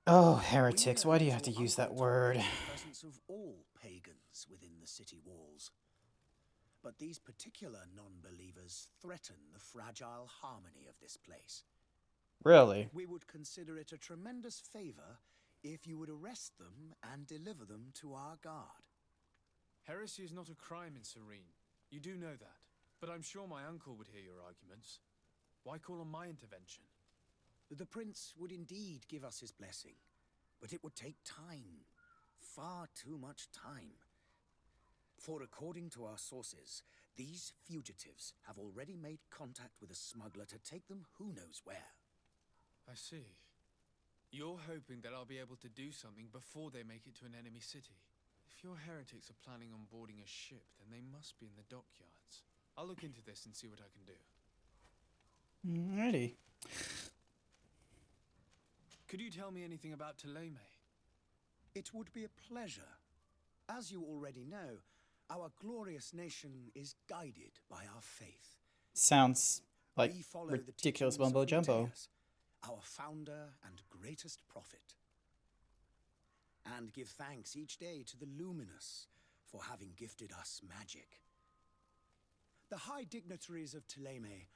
Speaker 1: Oh,
Speaker 10: We
Speaker 1: heretics, why do you
Speaker 10: know
Speaker 1: have to
Speaker 10: your
Speaker 1: use that
Speaker 10: uncle
Speaker 1: word?
Speaker 10: tolerated the presence of all pagans within the city walls. But these particular non-believers threaten the fragile harmony of this place.
Speaker 1: Really?
Speaker 10: We would consider it a tremendous favor if you would arrest them and deliver them to our guard.
Speaker 3: Heresy is not a crime in Serene. You do know that. But I'm sure my uncle would hear your arguments. Why call on my intervention?
Speaker 10: The prince would indeed give us his blessing, but it would take time. Far too much time. For according to our sources, these fugitives have already made contact with a smuggler to take them who knows where.
Speaker 3: I see. You're hoping that I'll be able to do something before they make it to an enemy city. If your heretics are planning on boarding a ship, then they must be in the dockyards. I'll look into this and see what I can do.
Speaker 1: Alrighty.
Speaker 3: Could you tell me anything about Thélème?
Speaker 10: It would be a pleasure. As you already know, our glorious nation is guided by our faith.
Speaker 1: Sounds like
Speaker 10: We follow the
Speaker 1: ridiculous
Speaker 10: teachings
Speaker 1: mumbo
Speaker 10: of
Speaker 1: jumbo.
Speaker 10: Matthias, our founder and greatest prophet. And give thanks each day to the Luminous for having gifted us magic. The high dignitaries of Thélème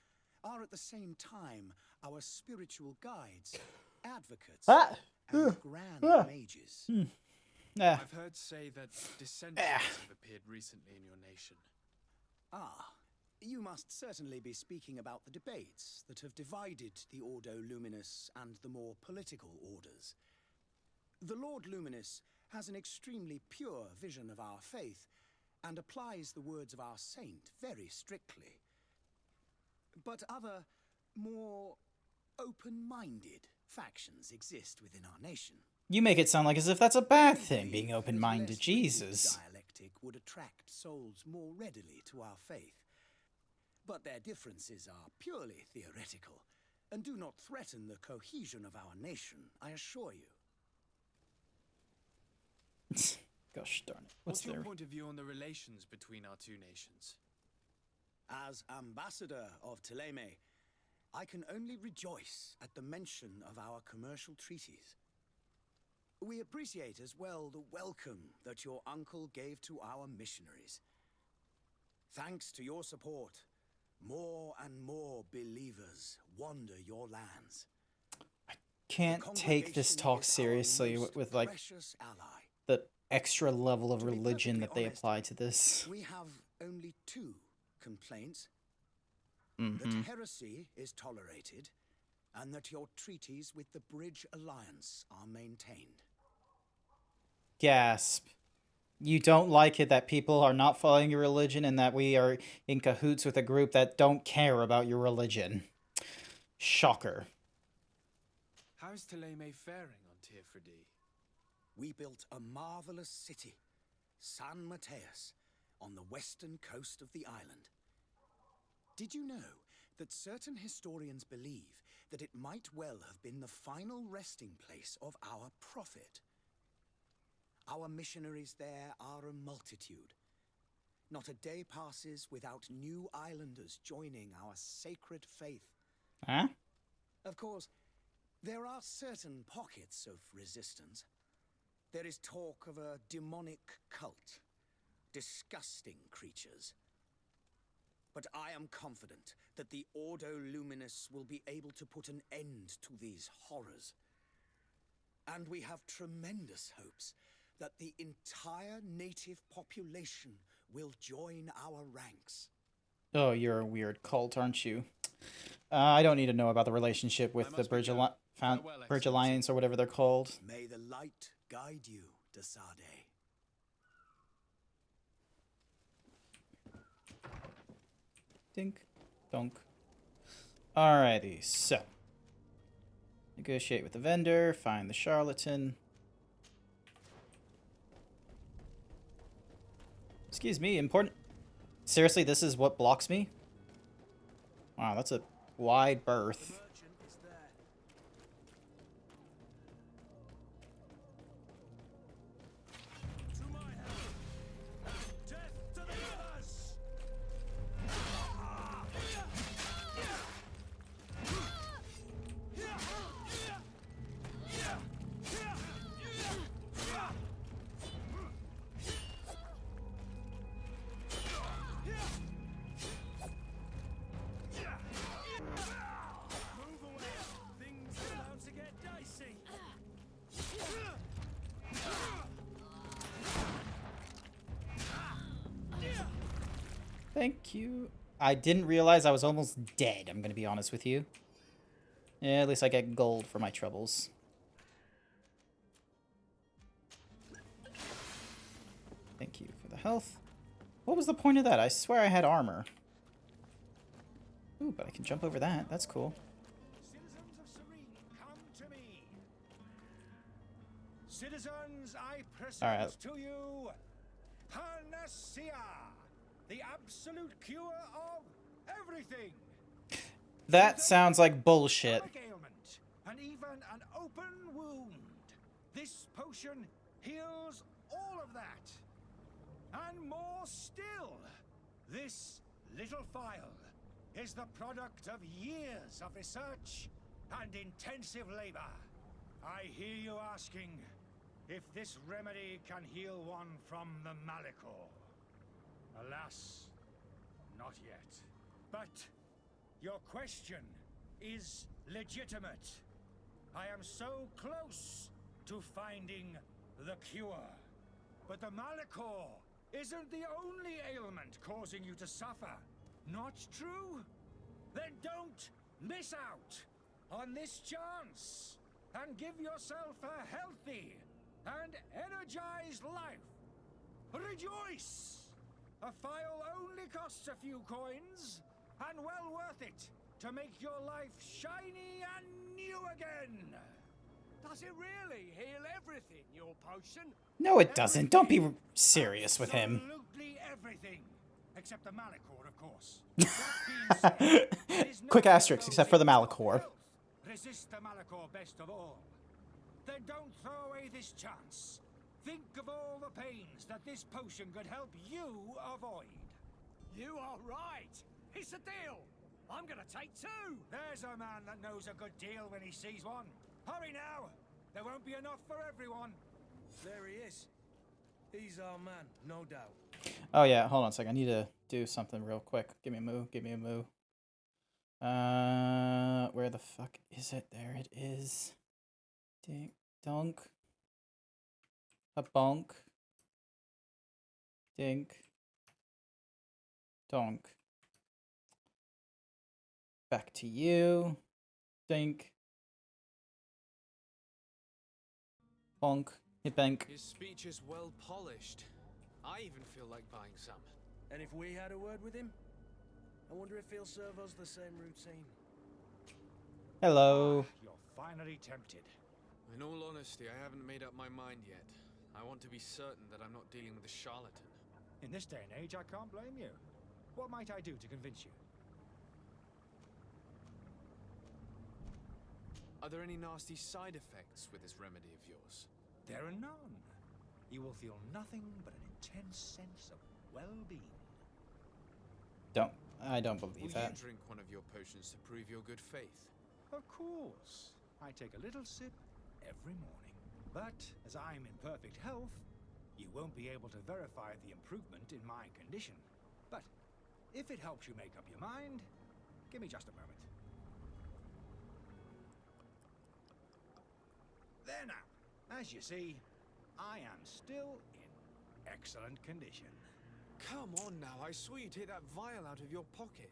Speaker 10: are at the same time our spiritual guides, advocates, and grand mages.
Speaker 3: I've heard say that dissensions have appeared recently in your nation.
Speaker 10: Ah, you must certainly be speaking about the debates that have divided the Ordo Luminous and the more political orders. The Lord Luminous has an extremely pure vision of our faith and applies the words of our saint very strictly. But other, more open-minded factions exist within our nation.
Speaker 1: You make it sound like as if that's a bad
Speaker 10: They
Speaker 1: thing,
Speaker 10: believe
Speaker 1: being
Speaker 10: that
Speaker 1: open-minded.
Speaker 10: less rigid
Speaker 1: Jesus.
Speaker 10: dialectic would attract souls more readily to our faith. But their differences are purely theoretical and do not threaten the cohesion of our nation, I assure you.
Speaker 1: Gosh darn it.
Speaker 3: What's your
Speaker 1: their...
Speaker 3: point of view on the relations between our two nations?
Speaker 10: As ambassador of Thélème, I can only rejoice at the mention of our commercial treaties. We appreciate as well the welcome that your uncle gave to our missionaries. Thanks to your support, more and more believers wander your lands.
Speaker 1: Can't take this talk seriously with like the extra level of religion that they apply to this.
Speaker 10: We have only two complaints.
Speaker 1: Mm-hmm.
Speaker 10: That heresy is tolerated, and that your treaties with the Bridge Alliance are maintained.
Speaker 1: Gasp. You don't like it that people are not following your religion and that we are in cahoots with a group that don't care about your religion. Shocker.
Speaker 3: How is Thélème faring on Tirfredi?
Speaker 10: We built a marvelous city, San Mateus, on the western coast of the island. Did you know that certain historians believe that it might well have been the final resting place of our prophet? Our missionaries there are a multitude. Not a day passes without new islanders joining our sacred faith.
Speaker 1: Huh?
Speaker 10: Of course, there are certain pockets of resistance. There is talk of a demonic cult. Disgusting creatures. But I am confident that the Ordo Luminous will be able to put an end to these horrors. And we have tremendous hopes that the entire native population will join our ranks.
Speaker 1: Oh, you're a weird cult, aren't you? I don't need to know about the relationship with the Bridge Alliance or whatever they're called.
Speaker 10: May the light guide you, Desade.
Speaker 1: Dink, donk. Alrighty, so. Negotiate with the vendor, find the charlatan. Excuse me, important. Seriously, this is what blocks me? Wow, that's a wide berth. Thank you. I didn't realize I was almost dead, I'm gonna be honest with you. Yeah, at least I get gold for my troubles. Thank you for the health. What was the point of that? I swear I had armor. Ooh, but I can jump over that. That's cool.
Speaker 2: Citizens of Serene, come to me. Citizens, I present to you Panacea, the absolute cure of everything.
Speaker 1: That sounds like bullshit.
Speaker 2: Stomach ailment, and even an open wound. This potion heals all of that. And more still, this little phial is the product of years of research and intensive labor. I hear you asking if this remedy can heal one from the Malachor. Alas, not yet. But your question is legitimate. I am so close to finding the cure. But the Malachor isn't the only ailment causing you to suffer. Not true? Then don't miss out on this chance and give yourself a healthy and energized life. Rejoice! A phial only costs a few coins, and well worth it to make your life shiny and new again.
Speaker 5: Does it really heal everything, your potion?
Speaker 1: No, it doesn't. Don't be serious with him.
Speaker 2: Absolutely everything. Except the Malachor, of course. That being said, there's no
Speaker 1: Quick asterisk, except for the Malachor.
Speaker 2: health. Resist the Malachor best of all. Then don't throw away this chance. Think of all the pains that this potion could help you avoid.
Speaker 5: You are right. It's a deal. I'm gonna take two.
Speaker 2: There's a man that knows a good deal when he sees one. Hurry now. There won't be enough for everyone.
Speaker 5: There he is. He's our man, no doubt.
Speaker 1: Oh yeah, hold on a second. I need to do something real quick. Give me a moo. Give me a moo. Where the fuck is it? There it is. Dink, dunk. A bonk. Dink. Donk. Back to you. Dink. Bonk. Hit bank.
Speaker 3: His speech is well polished. I even feel like buying some.
Speaker 5: And if we had a word with him, I wonder if he'll serve us the same routine.
Speaker 1: Hello.
Speaker 2: You're finally tempted.
Speaker 3: In all honesty, I haven't made up my mind yet. I want to be certain that I'm not dealing with a charlatan.
Speaker 2: In this day and age, I can't blame you. What might I do to convince you?
Speaker 3: Are there any nasty side effects with this remedy of yours?
Speaker 2: There are none. You will feel nothing but an intense sense of well-being.
Speaker 1: I don't believe
Speaker 3: Will
Speaker 1: that.
Speaker 3: you drink one of your potions to prove your good faith?
Speaker 2: Of course. I take a little sip every morning. But as I'm in perfect health, you won't be able to verify the improvement in my condition. But if it helps you make up your mind, give me just a moment. There now. As you see, I am still in excellent condition.
Speaker 3: Come on now, I saw you take that vial out of your pocket.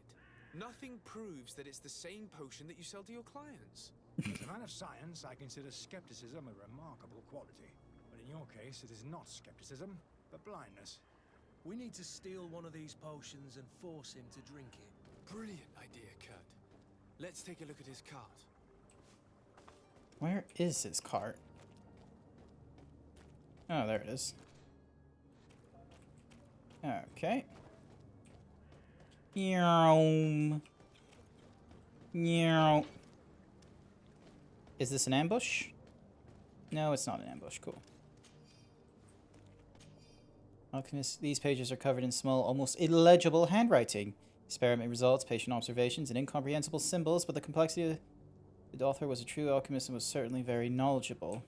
Speaker 3: Nothing proves that it's the same potion that you sell to your clients.
Speaker 2: As a man of science, I consider skepticism a remarkable quality. But in your case, it is not skepticism, but blindness.
Speaker 5: We need to steal one of these potions and force him to drink it.
Speaker 3: Brilliant idea, Kurt. Let's take a look at his cart.
Speaker 1: Where is his cart? Oh, there it is. Okay. Meow. Meow. Is this an ambush? No, it's not an ambush. Cool. Alchemist, these pages are covered in small, almost illegible handwriting. Experiment results, patient observations, and incomprehensible symbols, but the complexity of the author was a true alchemist and was certainly very knowledgeable.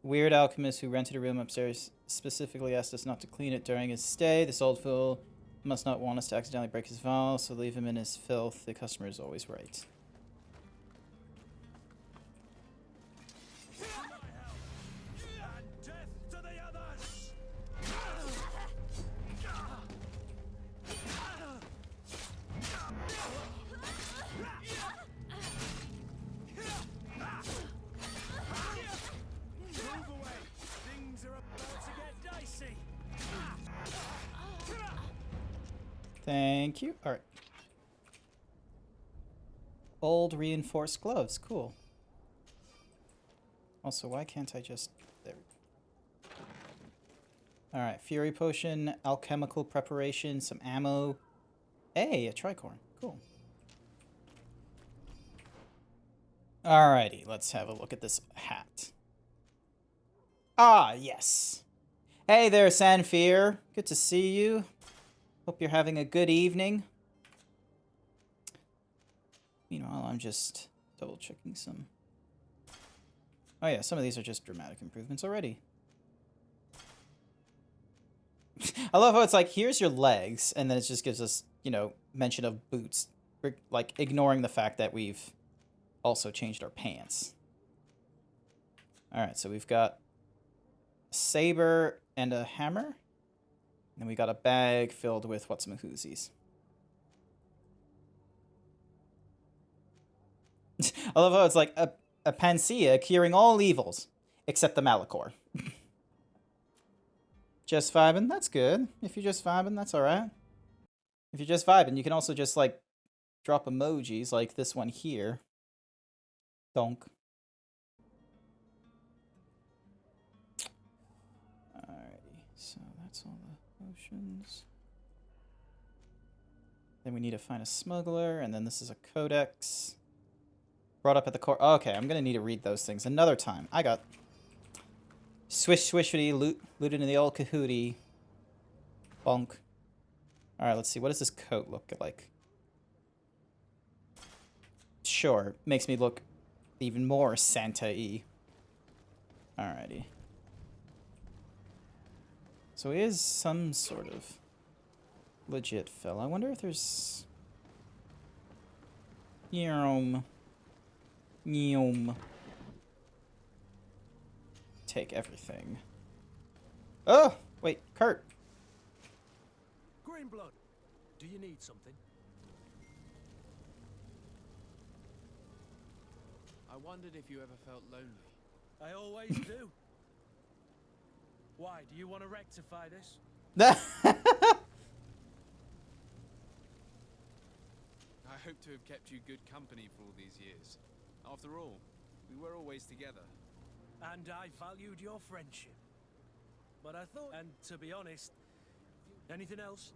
Speaker 1: Weird alchemist who rented a room upstairs specifically asked us not to clean it during his stay. This old fool must not want us to accidentally break his vow, so leave him in his filth. The customer is always right.
Speaker 5: And death to the others!
Speaker 1: Thank you. All right. Old reinforced gloves. Cool. Also, why can't I just... There we go. Alright, Fury Potion, Alchemical Preparation, some ammo. Hey, a tricorn. Cool. Alrighty, let's have a look at this hat. Ah, yes. Hey there, Sanfir. Good to see you. Hope you're having a good evening. Meanwhile, I'm just double-checking some... Oh yeah, some of these are just dramatic improvements already. I love how it's like, here's your legs, and then it just gives us, you know, mention of boots. We're, like, ignoring the fact that we've also changed our pants. Alright, so we've got a saber and a hammer. And then we got a bag filled with whatsamahoozies. I love how it's like a panacea curing all evils, except the Malachor. Just vibing? That's good. If you're just vibing, that's alright. If you're just vibing, you can also just, like, drop emojis like this one here. Donk. Alrighty, so that's all the potions. Then we need to find a smuggler, and then this is a codex. Brought up at the core. Oh, okay, I'm gonna need to read those things another time. I got swish swishity looted in the old Kahootie. Bonk. Alright, let's see. What does this coat look like? Sure, makes me look even more Santa-y. Alrighty. So he is some sort of legit fella. I wonder if there's... Yum. Take everything. Oh! Wait, Kurt.
Speaker 5: Greenblood, do you need something?
Speaker 3: I wondered if you ever felt lonely.
Speaker 5: I always do. Why, do you want to rectify this?
Speaker 3: I hope to have kept you good company for all these years. After all, we were always together.
Speaker 5: And I valued your friendship. But I thought, and to be honest, anything else?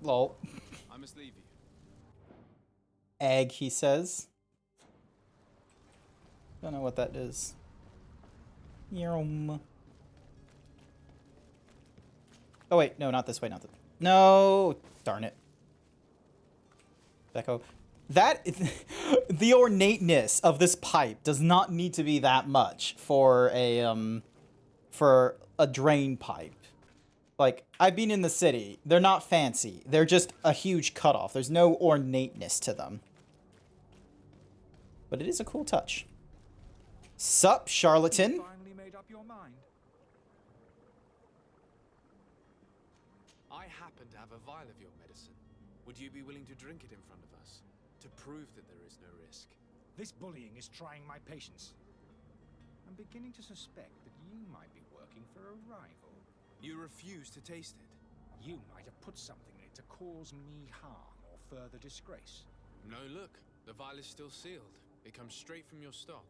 Speaker 1: Lol.
Speaker 3: I must leave you.
Speaker 1: Egg, he says. Don't know what that is. Yum. Oh wait, no, not this way, not this. No, darn it. Becco. That the ornateness of this pipe does not need to be that much for a drain pipe. Like, I've been in the city. They're not fancy. They're just a huge cutoff. There's no ornateness to them. But it is a cool touch. Sup, charlatan?
Speaker 2: Finally made up your mind.
Speaker 3: I happen to have a vial of your medicine. Would you be willing to drink it in front of us? To prove that there is no risk?
Speaker 2: This bullying is trying my patience. I'm beginning to suspect that you might be working for a rival.
Speaker 3: You refuse to taste it.
Speaker 2: You might have put something in it to cause me harm or further disgrace.
Speaker 3: No, look. The vial is still sealed. It comes straight from your stock.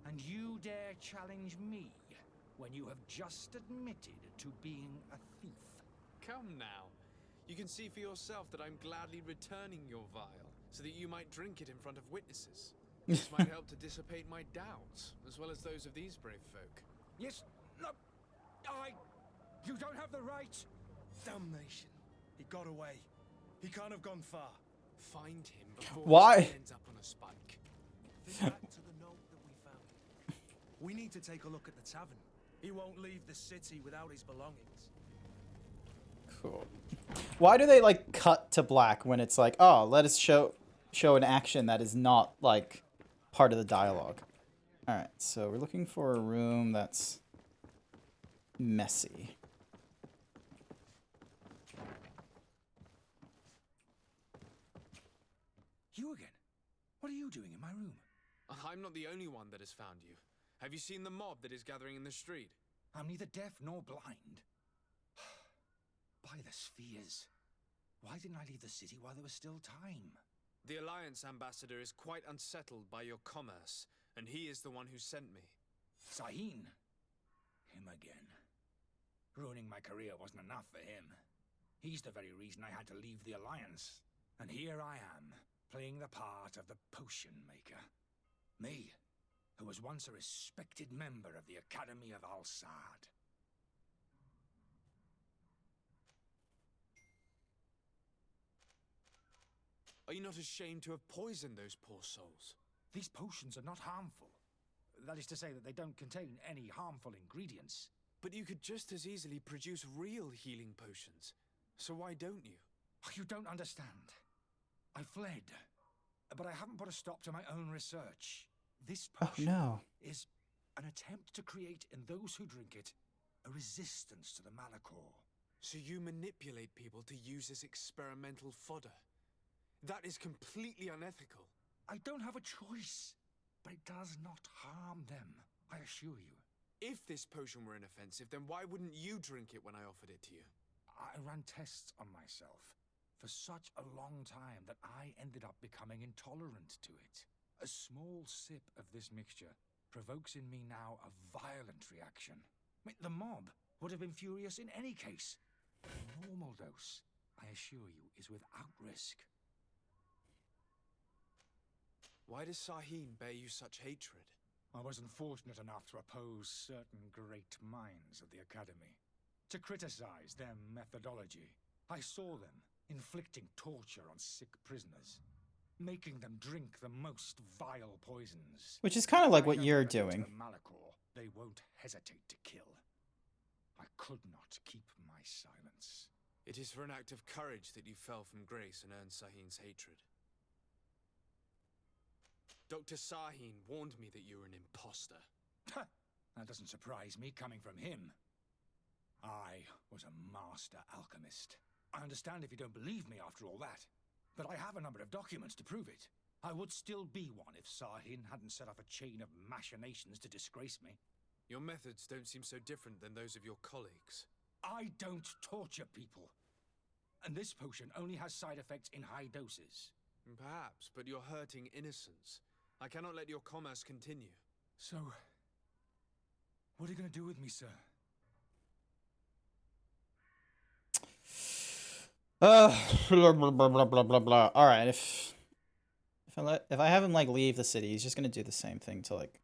Speaker 2: And you dare challenge me when you have just admitted to being a thief.
Speaker 3: Come now. You can see for yourself that I'm gladly returning your vial, so that you might drink it in front of witnesses. This might help to dissipate my doubts, as well as those of these brave folk.
Speaker 2: Yes, no, you don't have the right.
Speaker 5: Damnation. He got away. He can't have gone far.
Speaker 3: Find him before
Speaker 1: Why?
Speaker 3: he ends up on a spike.
Speaker 5: Think back to the note that we found. We need to take a look at the tavern. He won't leave the city without his belongings.
Speaker 1: Cool. Why do they, like, cut to black when it's like, oh, let us show an action that is not, like, part of the dialogue? Alright, so we're looking for a room that's messy.
Speaker 2: You again? What are you doing in my room?
Speaker 3: I'm not the only one that has found you. Have you seen the mob that is gathering in the street?
Speaker 2: I'm neither deaf nor blind. By the spheres. Why didn't I leave the city while there was still time?
Speaker 3: The Alliance ambassador is quite unsettled by your commerce, and he is the one who sent me.
Speaker 2: Sahin? Him again. Ruining my career wasn't enough for him. He's the very reason I had to leave the Alliance. And here I am, playing the part of the potion maker. Me, who was once a respected member of the Academy of Al-Sad.
Speaker 3: Are you not ashamed to have poisoned those poor souls?
Speaker 2: These potions are not harmful. That is to say that they don't contain any harmful ingredients.
Speaker 3: But you could just as easily produce real healing potions. So why don't you?
Speaker 2: You don't understand. I fled, but I haven't put a stop to my own research. This potion is an attempt to create in those who drink it a resistance to the Malachor.
Speaker 3: So you manipulate people to use as experimental fodder. That is completely unethical.
Speaker 2: I don't have a choice, but it does not harm them, I assure you.
Speaker 3: If this potion were inoffensive, then why wouldn't you drink it when I offered it to you?
Speaker 2: I ran tests on myself for such a long time that I ended up becoming intolerant to it. A small sip of this mixture provokes in me now a violent reaction. The mob would have been furious in any case. A normal dose, I assure you, is without risk.
Speaker 3: Why does Sahin bear you such hatred?
Speaker 2: I was unfortunate enough to oppose certain great minds of the Academy, to criticize their methodology. I saw them inflicting torture on sick prisoners, making them drink the most vile poisons.
Speaker 1: Which is kind of like what you're doing.
Speaker 2: Malachor, they won't hesitate to kill. I could not keep my silence.
Speaker 3: It is for an act of courage that you fell from grace and earned Sahin's hatred. Dr. Sahin warned me that you were an imposter.
Speaker 2: That doesn't surprise me, coming from him. I was a master alchemist. I understand if you don't believe me after all that, but I have a number of documents to prove it. I would still be one if Sahin hadn't set off a chain of machinations to disgrace me.
Speaker 3: Your methods don't seem so different than those of your colleagues.
Speaker 2: I don't torture people. And this potion only has side effects in high doses.
Speaker 3: Perhaps, but you're hurting innocents. I cannot let your commerce continue.
Speaker 2: So, what are you going to do with me, sir?
Speaker 1: Blah, blah, blah, blah, blah, blah, blah. All right, if I have him like leave the city, he's just gonna do the same thing to like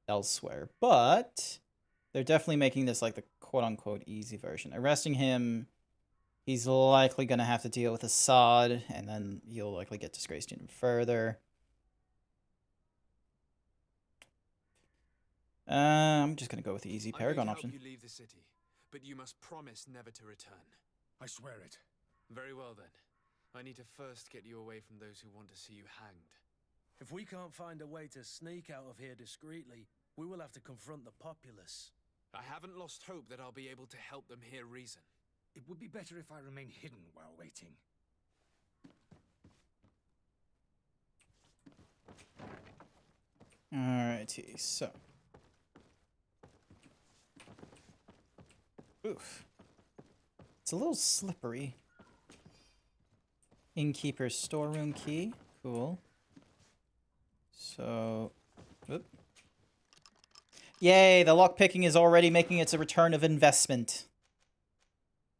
Speaker 1: elsewhere. But they're definitely making this like the quote unquote easy version. Arresting him, he's likely gonna have to deal with Assad, and then he'll likely get disgraced even further. I'm just gonna go with the easy Paragon option.
Speaker 3: You leave the city, but you must promise never to return.
Speaker 2: I swear it.
Speaker 3: Very well then. I need to first get you away from those who want to see you hanged.
Speaker 5: If we can't find a way to sneak out of here discreetly, we will have to confront the populace.
Speaker 3: I haven't lost hope that I'll be able to help them hear reason.
Speaker 2: It would be better if I remain hidden while waiting.
Speaker 1: Alrighty, so. Oof. It's a little slippery. Innkeeper's storeroom key. Cool. So. Oop. Yay, the lockpicking is already making its a return of investment.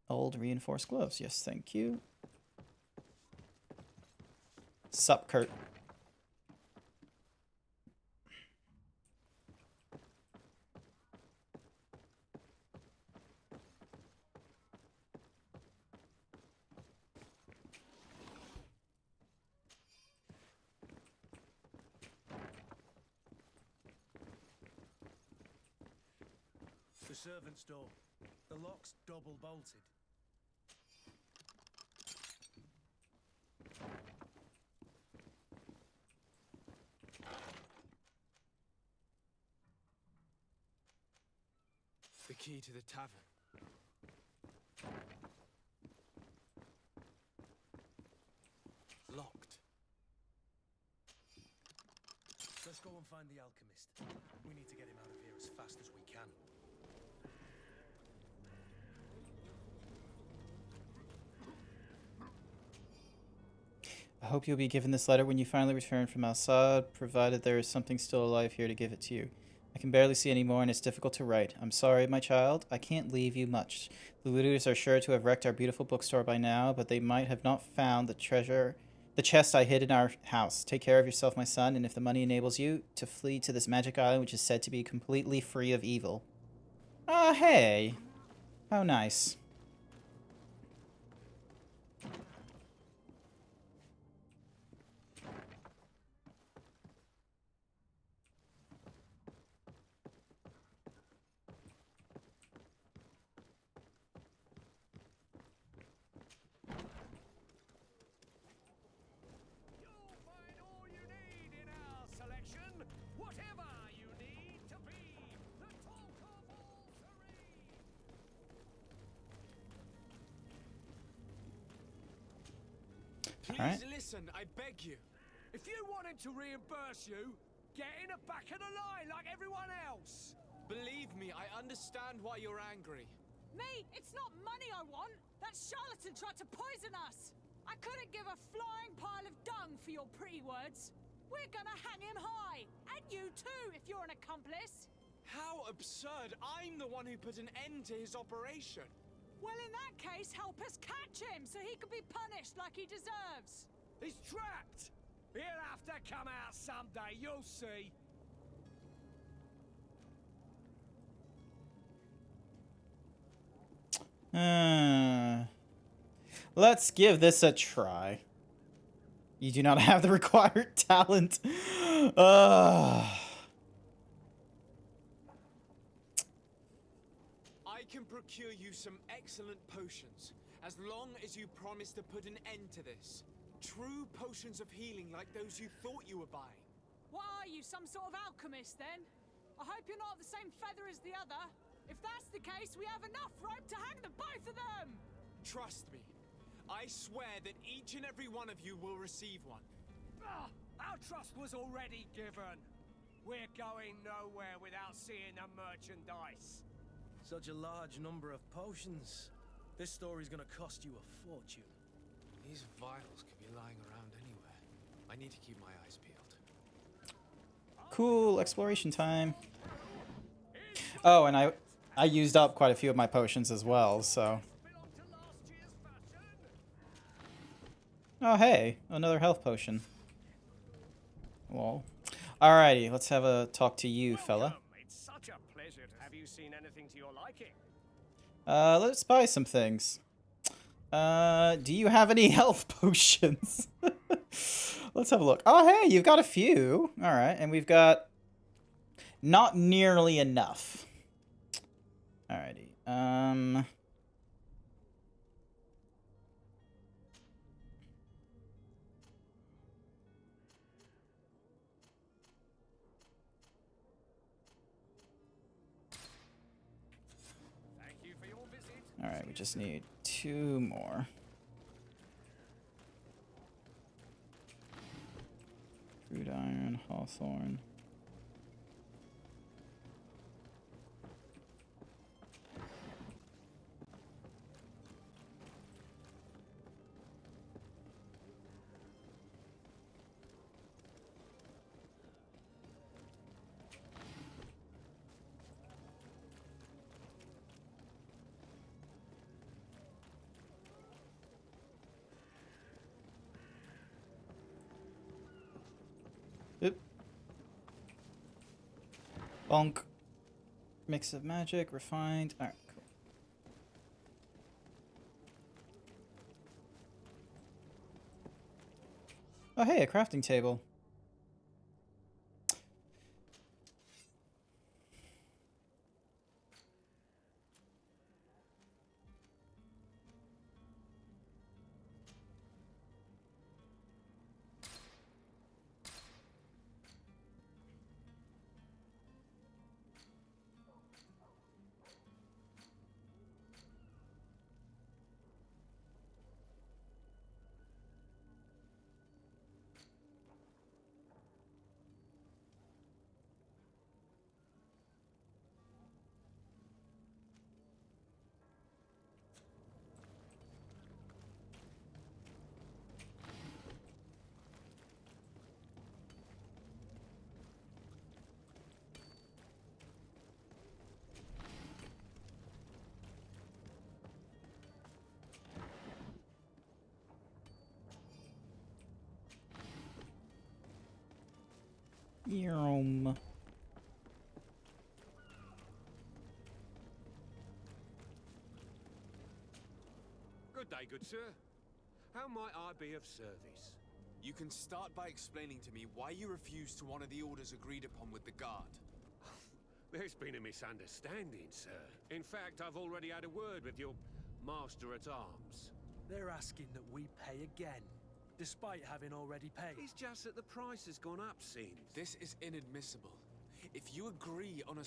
Speaker 1: Old reinforced gloves. Yes, thank you. Sup, Kurt.
Speaker 5: The servant's door. The lock's double bolted.
Speaker 3: The key to the tavern. Locked.
Speaker 5: Let's go and find the alchemist. We need to get him out of here as fast as we can.
Speaker 1: I hope you'll be given this letter when you finally return from Al-Sad, provided there is something still alive here to give it to you. I can barely see anymore, and it's difficult to write. I'm sorry, my child. I can't leave you much. The looters are sure to have wrecked our beautiful bookstore by now, but they might have not found the chest I hid in our house. Take care of yourself, my son, and if the money enables you, to flee to this magic island, which is said to be completely free of evil. Ah, hey. How nice.
Speaker 3: Please listen, I beg you.
Speaker 5: If you want him to reimburse you, get in the back of the line like everyone else.
Speaker 3: Believe me, I understand why you're angry.
Speaker 6: Me? It's not money I want. That charlatan tried to poison us. I couldn't give a flying pile of dung for your pretty words. We're gonna hang him high. And you too, if you're an accomplice.
Speaker 3: How absurd! I'm the one who put an end to his operation.
Speaker 6: Well, in that case, help us catch him so he can be punished like he deserves.
Speaker 5: He's trapped. He'll have to come out someday, you'll see.
Speaker 1: Let's give this a try. You do not have the required talent.
Speaker 3: I can procure you some excellent potions, as long as you promise to put an end to this. True potions of healing like those you thought you were buying.
Speaker 6: What are you, some sort of alchemist then? I hope you're not the same feather as the other. If that's the case, we have enough rope to hang the both of them!
Speaker 3: Trust me. I swear that each and every one of you will receive one.
Speaker 5: Our trust was already given. We're going nowhere without seeing the merchandise. Such a large number of potions. This story's gonna cost you a fortune.
Speaker 3: These vials could be lying around anywhere. I need to keep my eyes peeled.
Speaker 1: Cool, exploration time. Oh, and I used up quite a few of my potions as well, so. Oh, hey, another health potion. Well, alrighty, let's have a talk to you, fella.
Speaker 5: It's such a pleasure to have you seen anything to your liking.
Speaker 1: Let's buy some things. Do you have any health potions? Let's have a look. Oh, hey, you've got a few. All right, and we've got not nearly enough. Alrighty. Alright, we just need 2 more. Crude iron, hawthorn. Oop. Bonk. Mix of magic, refined. Alright, cool. Oh, hey, a crafting table. Yum.
Speaker 9: Good day, good sir. How might I be of service?
Speaker 3: You can start by explaining to me why you refused to honor the orders agreed upon with the guard.
Speaker 9: There's been a misunderstanding, sir. In fact, I've already had a word with your master-at-arms.
Speaker 5: They're asking that we pay again, despite having already paid.
Speaker 9: It's just that the price has gone up since.
Speaker 3: This is inadmissible. If you agree on a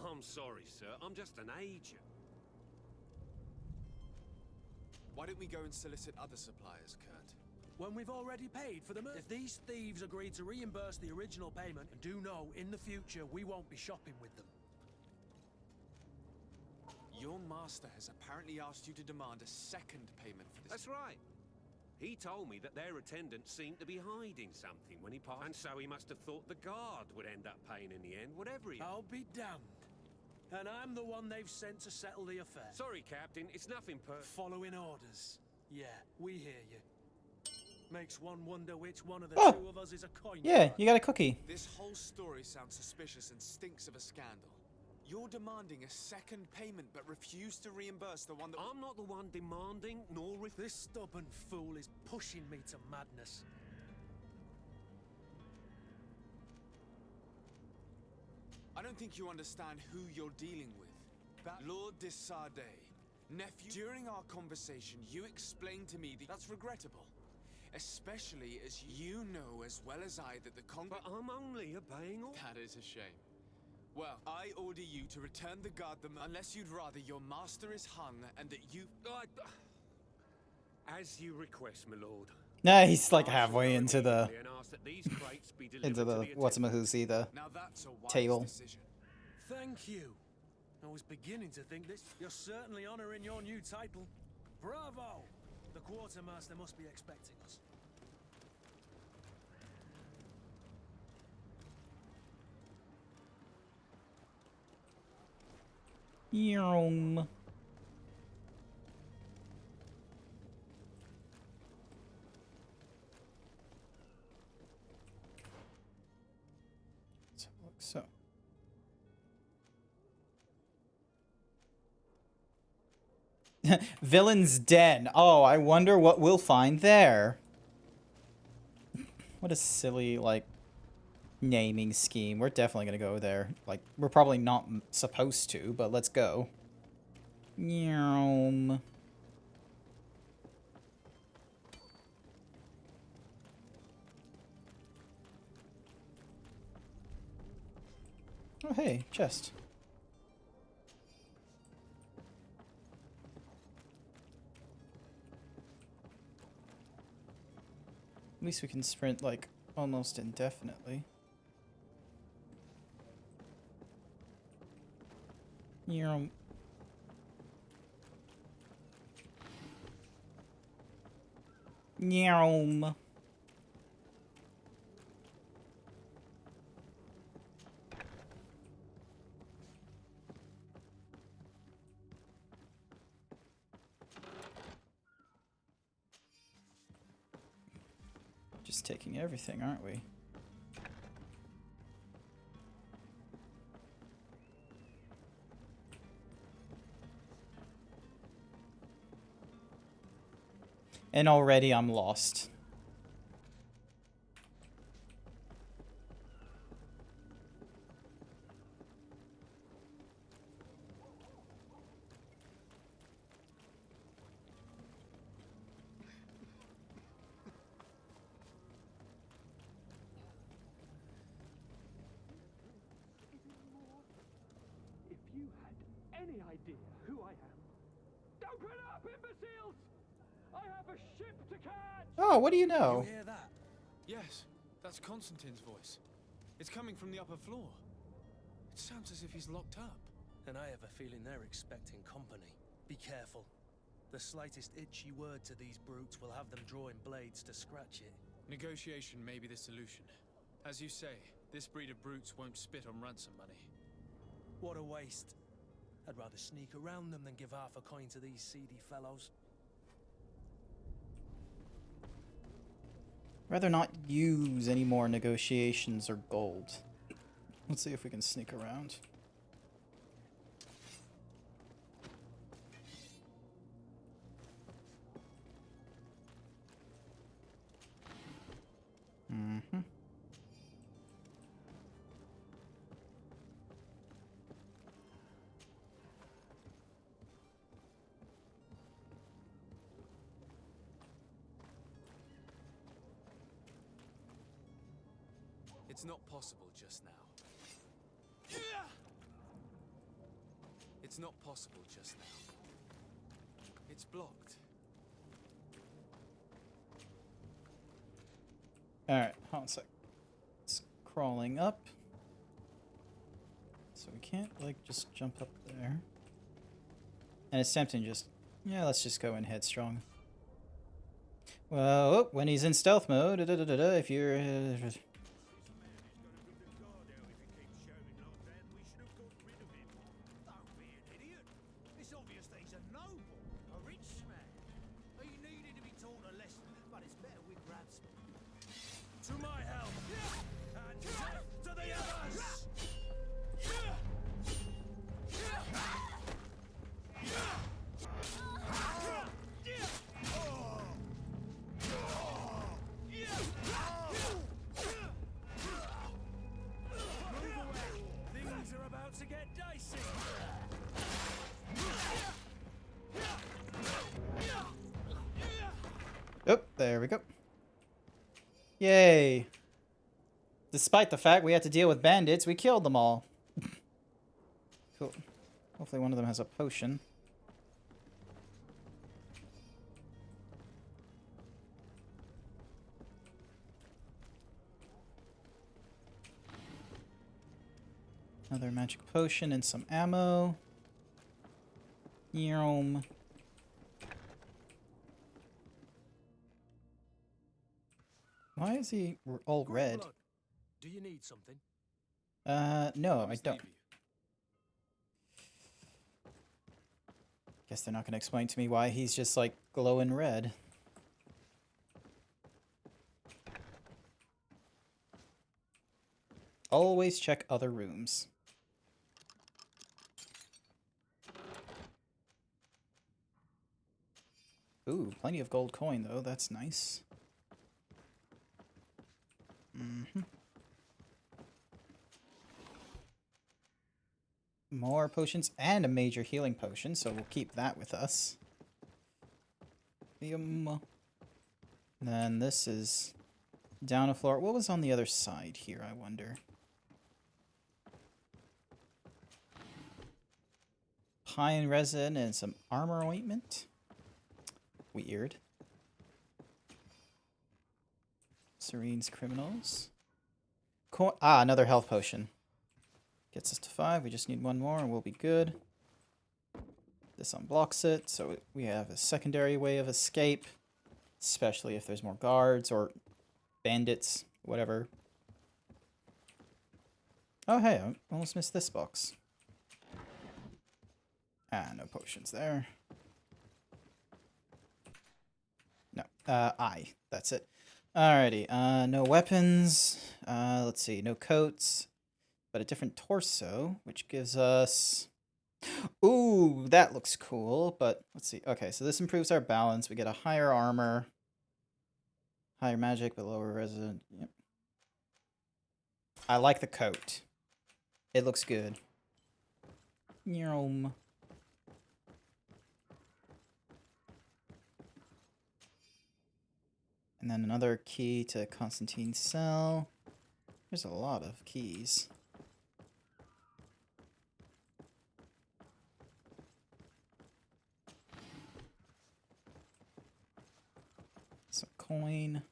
Speaker 9: I'm sorry, sir. I'm just an agent.
Speaker 3: Why don't we go and solicit other suppliers, Kurt?
Speaker 5: When we've already paid for them. If these thieves agree to reimburse the original payment, and do know in the future we won't be shopping with them.
Speaker 3: Your master has apparently asked you to demand a second payment for this.
Speaker 9: That's right. He told me that their attendant seemed to be hiding something when he passed. And so he must have thought the guard would end up paying in the end, whatever he...
Speaker 5: I'll be damned. And I'm the one they've sent to settle the affair.
Speaker 9: Sorry, Captain. It's nothing
Speaker 5: Following orders. Yeah, we hear you. Makes one wonder which one of the two of us is a coin.
Speaker 1: Yeah, you got a cookie.
Speaker 3: This whole story sounds suspicious and stinks of a scandal. You're demanding a second payment but refuse to reimburse the one that...
Speaker 9: I'm not the one demanding, nor
Speaker 5: This stubborn fool is pushing me to madness.
Speaker 3: I don't think you understand who you're dealing with. Lord de Sardet, nephew. During our conversation, you explained to me that that's regrettable. Especially as you know as well as I that the
Speaker 9: But I'm only obeying orders.
Speaker 3: That is a shame. Well, I order you to return the guard unless you'd rather your master is hung and that you...
Speaker 9: As you request, my lord.
Speaker 1: Nah, he's like halfway into the what's-a-who's-he, the
Speaker 3: now that's a wise
Speaker 1: table.
Speaker 3: Decision.
Speaker 5: Thank you. I was beginning to think this. You're certainly honoring your new title. Bravo! The quartermaster must be expecting us.
Speaker 1: Yum. So. Villain's Den. Oh, I wonder what we'll find there. What a silly, like, naming scheme. We're definitely gonna go there. Like, we're probably not supposed to, but let's go. Yum. Oh, hey, chest. At least we can sprint, like, almost indefinitely. Yum. Yum. Just taking everything, aren't we? And already I'm lost.
Speaker 5: If you had any idea who I am. Open up, imbeciles! I have a ship to catch!
Speaker 1: Oh, what do you know?
Speaker 5: You hear that?
Speaker 3: Yes, that's Constantine's voice. It's coming from the upper floor. It sounds as if he's locked up.
Speaker 5: And I have a feeling they're expecting company. Be careful. The slightest itchy word to these brutes will have them drawing blades to scratch it.
Speaker 3: Negotiation may be the solution. As you say, this breed of brutes won't spit on ransom money.
Speaker 5: What a waste. I'd rather sneak around them than give half a coin to these seedy fellows.
Speaker 1: Rather not use any more negotiations or gold. Let's see if we can sneak around. Mm-hmm.
Speaker 3: It's not possible just now. It's not possible just now. It's blocked.
Speaker 1: Alright, hold on a sec. It's crawling up. So we can't, like, just jump up there. And it's tempting just... Yeah, let's just go in headstrong. Well, oh, when he's in stealth mode, if you're...
Speaker 5: To my help! And death to the others! Move away! Things are about to get dicey!
Speaker 1: Oh, there we go. Yay! Despite the fact we had to deal with bandits, we killed them all. Cool. Hopefully one of them has a potion. Another magic potion and some ammo. Yum. Why is he all red?
Speaker 5: Do you need something?
Speaker 1: No, I don't. Guess they're not going to explain to me why he's just, like, glowing red. Always check other rooms. Ooh, plenty of gold coin, though. That's nice. Mm-hmm. More potions and a major healing potion, so we'll keep that with us. And then this is down a floor. What was on the other side here, I wonder? Pine resin and some armor ointment. Weird. Serene's criminals. Another health potion. Gets us to 5. We just need one more and we'll be good. This unblocks it, so we have a secondary way of escape. Especially if there's more guards or bandits, whatever. Oh hey, I almost missed this box. No potions there. No, that's it. Alrighty, no weapons. Let's see, no coats. But a different torso, which gives us... Ooh, that looks cool, but let's see. Okay, so this improves our balance. We get a higher armor, higher magic, but lower resident. Yep. I like the coat. It looks good. Yum. And then another key to Constantine's cell. There's a lot of keys. Some coin.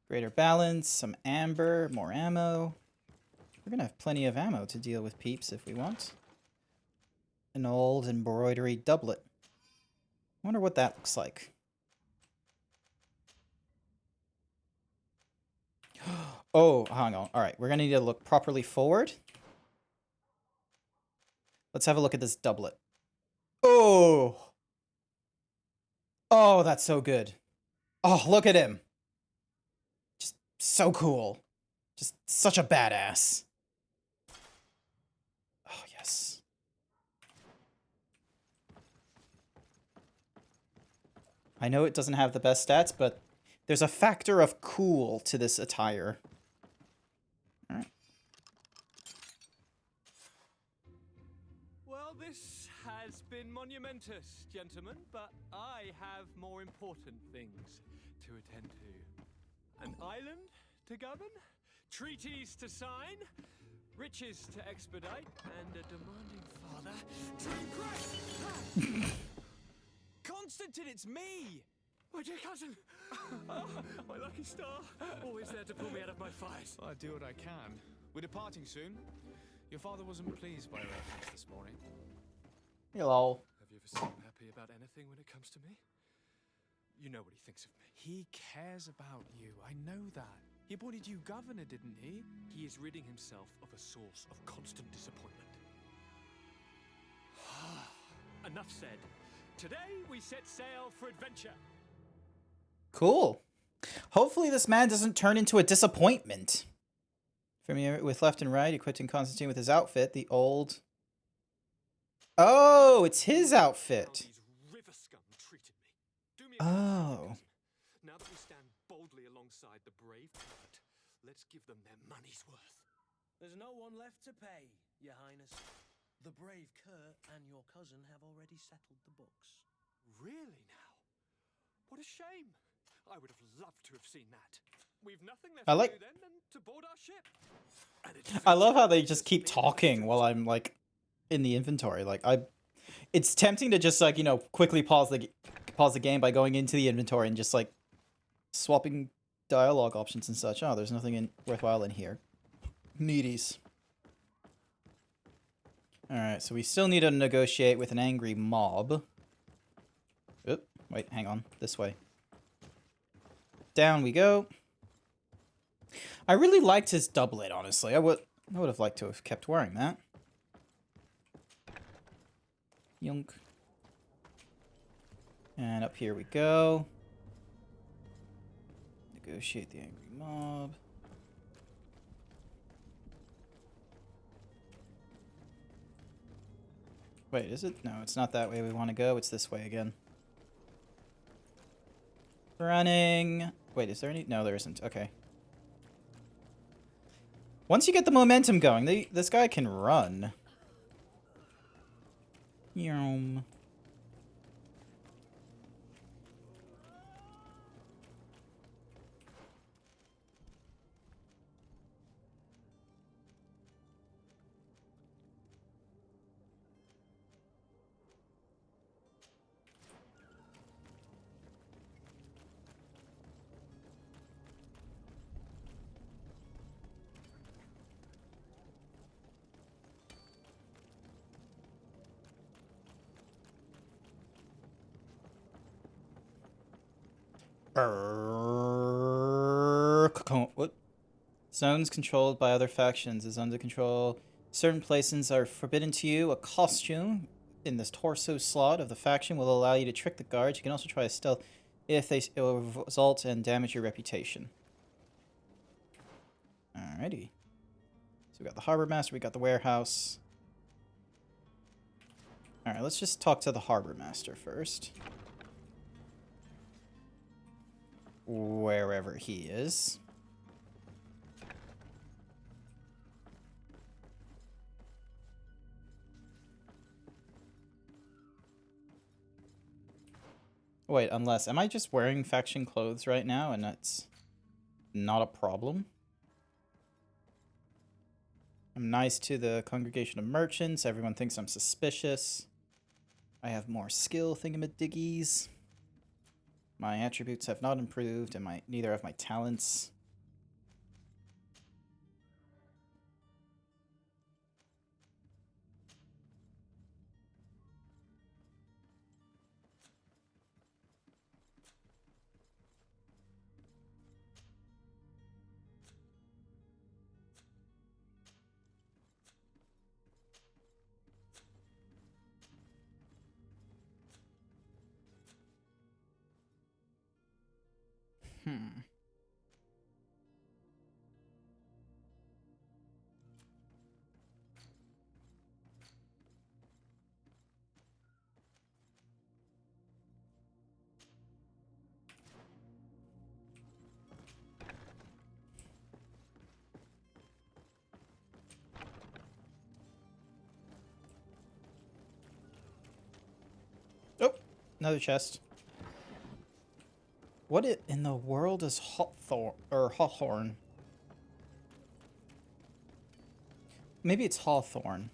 Speaker 1: Greater balance, some amber, more ammo. We're gonna have plenty of ammo to deal with peeps if we want. An old embroidery doublet. I wonder what that looks like. Oh, hang on. Alright, we're gonna need to look properly forward. Let's have a look at this doublet. Oh! Oh, that's so good. Oh, look at him. Just so cool. Just such a badass. Oh, yes. I know it doesn't have the best stats, but there's a factor of cool to this attire. All right.
Speaker 11: Well, this has been monumentous, gentlemen, but I have more important things to attend to. An island to govern, treaties to sign, riches to expedite, and a demanding father to impress. Constantine, it's me! My dear cousin! Oh, my lucky star! Always there to pull me out of my fight.
Speaker 3: Well, I do what I can. We're departing soon. Your father wasn't pleased by your actions this morning.
Speaker 1: Hello.
Speaker 11: Have you ever seen him happy about anything when it comes to me? You know what he thinks of me.
Speaker 3: He cares about you. I know that. He appointed you governor, didn't he?
Speaker 11: He is ridding himself of a source of constant disappointment. Enough said. Today we set sail for adventure.
Speaker 1: Cool. Hopefully this man doesn't turn into a disappointment. Familiar with left and right, equipping Constantine with his outfit, the old... Oh, it's his outfit.
Speaker 11: River scum treated me. Do me a
Speaker 1: Oh.
Speaker 11: Now that we stand boldly alongside the brave Kurt, let's give them their money's worth.
Speaker 5: There's no one left to pay, Your Highness. The brave Kurt and your cousin have already settled the books.
Speaker 11: Really now? What a shame. I would have loved to have seen that. We've nothing left
Speaker 1: I like-
Speaker 11: to do then than to board our ship.
Speaker 1: I love how they just keep talking while I'm like in the inventory. Like it's tempting to just like, you know, quickly pause the game by going into the inventory and just like swapping dialogue options and such. Oh, there's nothing worthwhile in here. Needies. Alright, so we still need to negotiate with an angry mob. Oop, wait, hang on. This way. Down we go. I really liked his doublet, honestly. I would have liked to have kept wearing that. Yunk. And up here we go. Negotiate the angry mob. Wait, is it? No, it's not that way we want to go. It's this way again. Running. Wait, is there any? No, there isn't. Okay. Once you get the momentum going, this guy can run. Yum. What? Zones controlled by other factions is under control. Certain places are forbidden to you. A costume in this torso slot of the faction will allow you to trick the guards. You can also try stealth if it will result and damage your reputation. Alrighty. So we got the harbor master, we got the warehouse. Alright, let's just talk to the harbor master first. Wherever he is. Wait, unless... Am I just wearing faction clothes right now and that's not a problem? I'm nice to the congregation of merchants. Everyone thinks I'm suspicious. I have more skill thingamadiggies. My attributes have not improved, and neither have my talents. another chest. What in the world is Hawthorne? Maybe it's Hawthorne.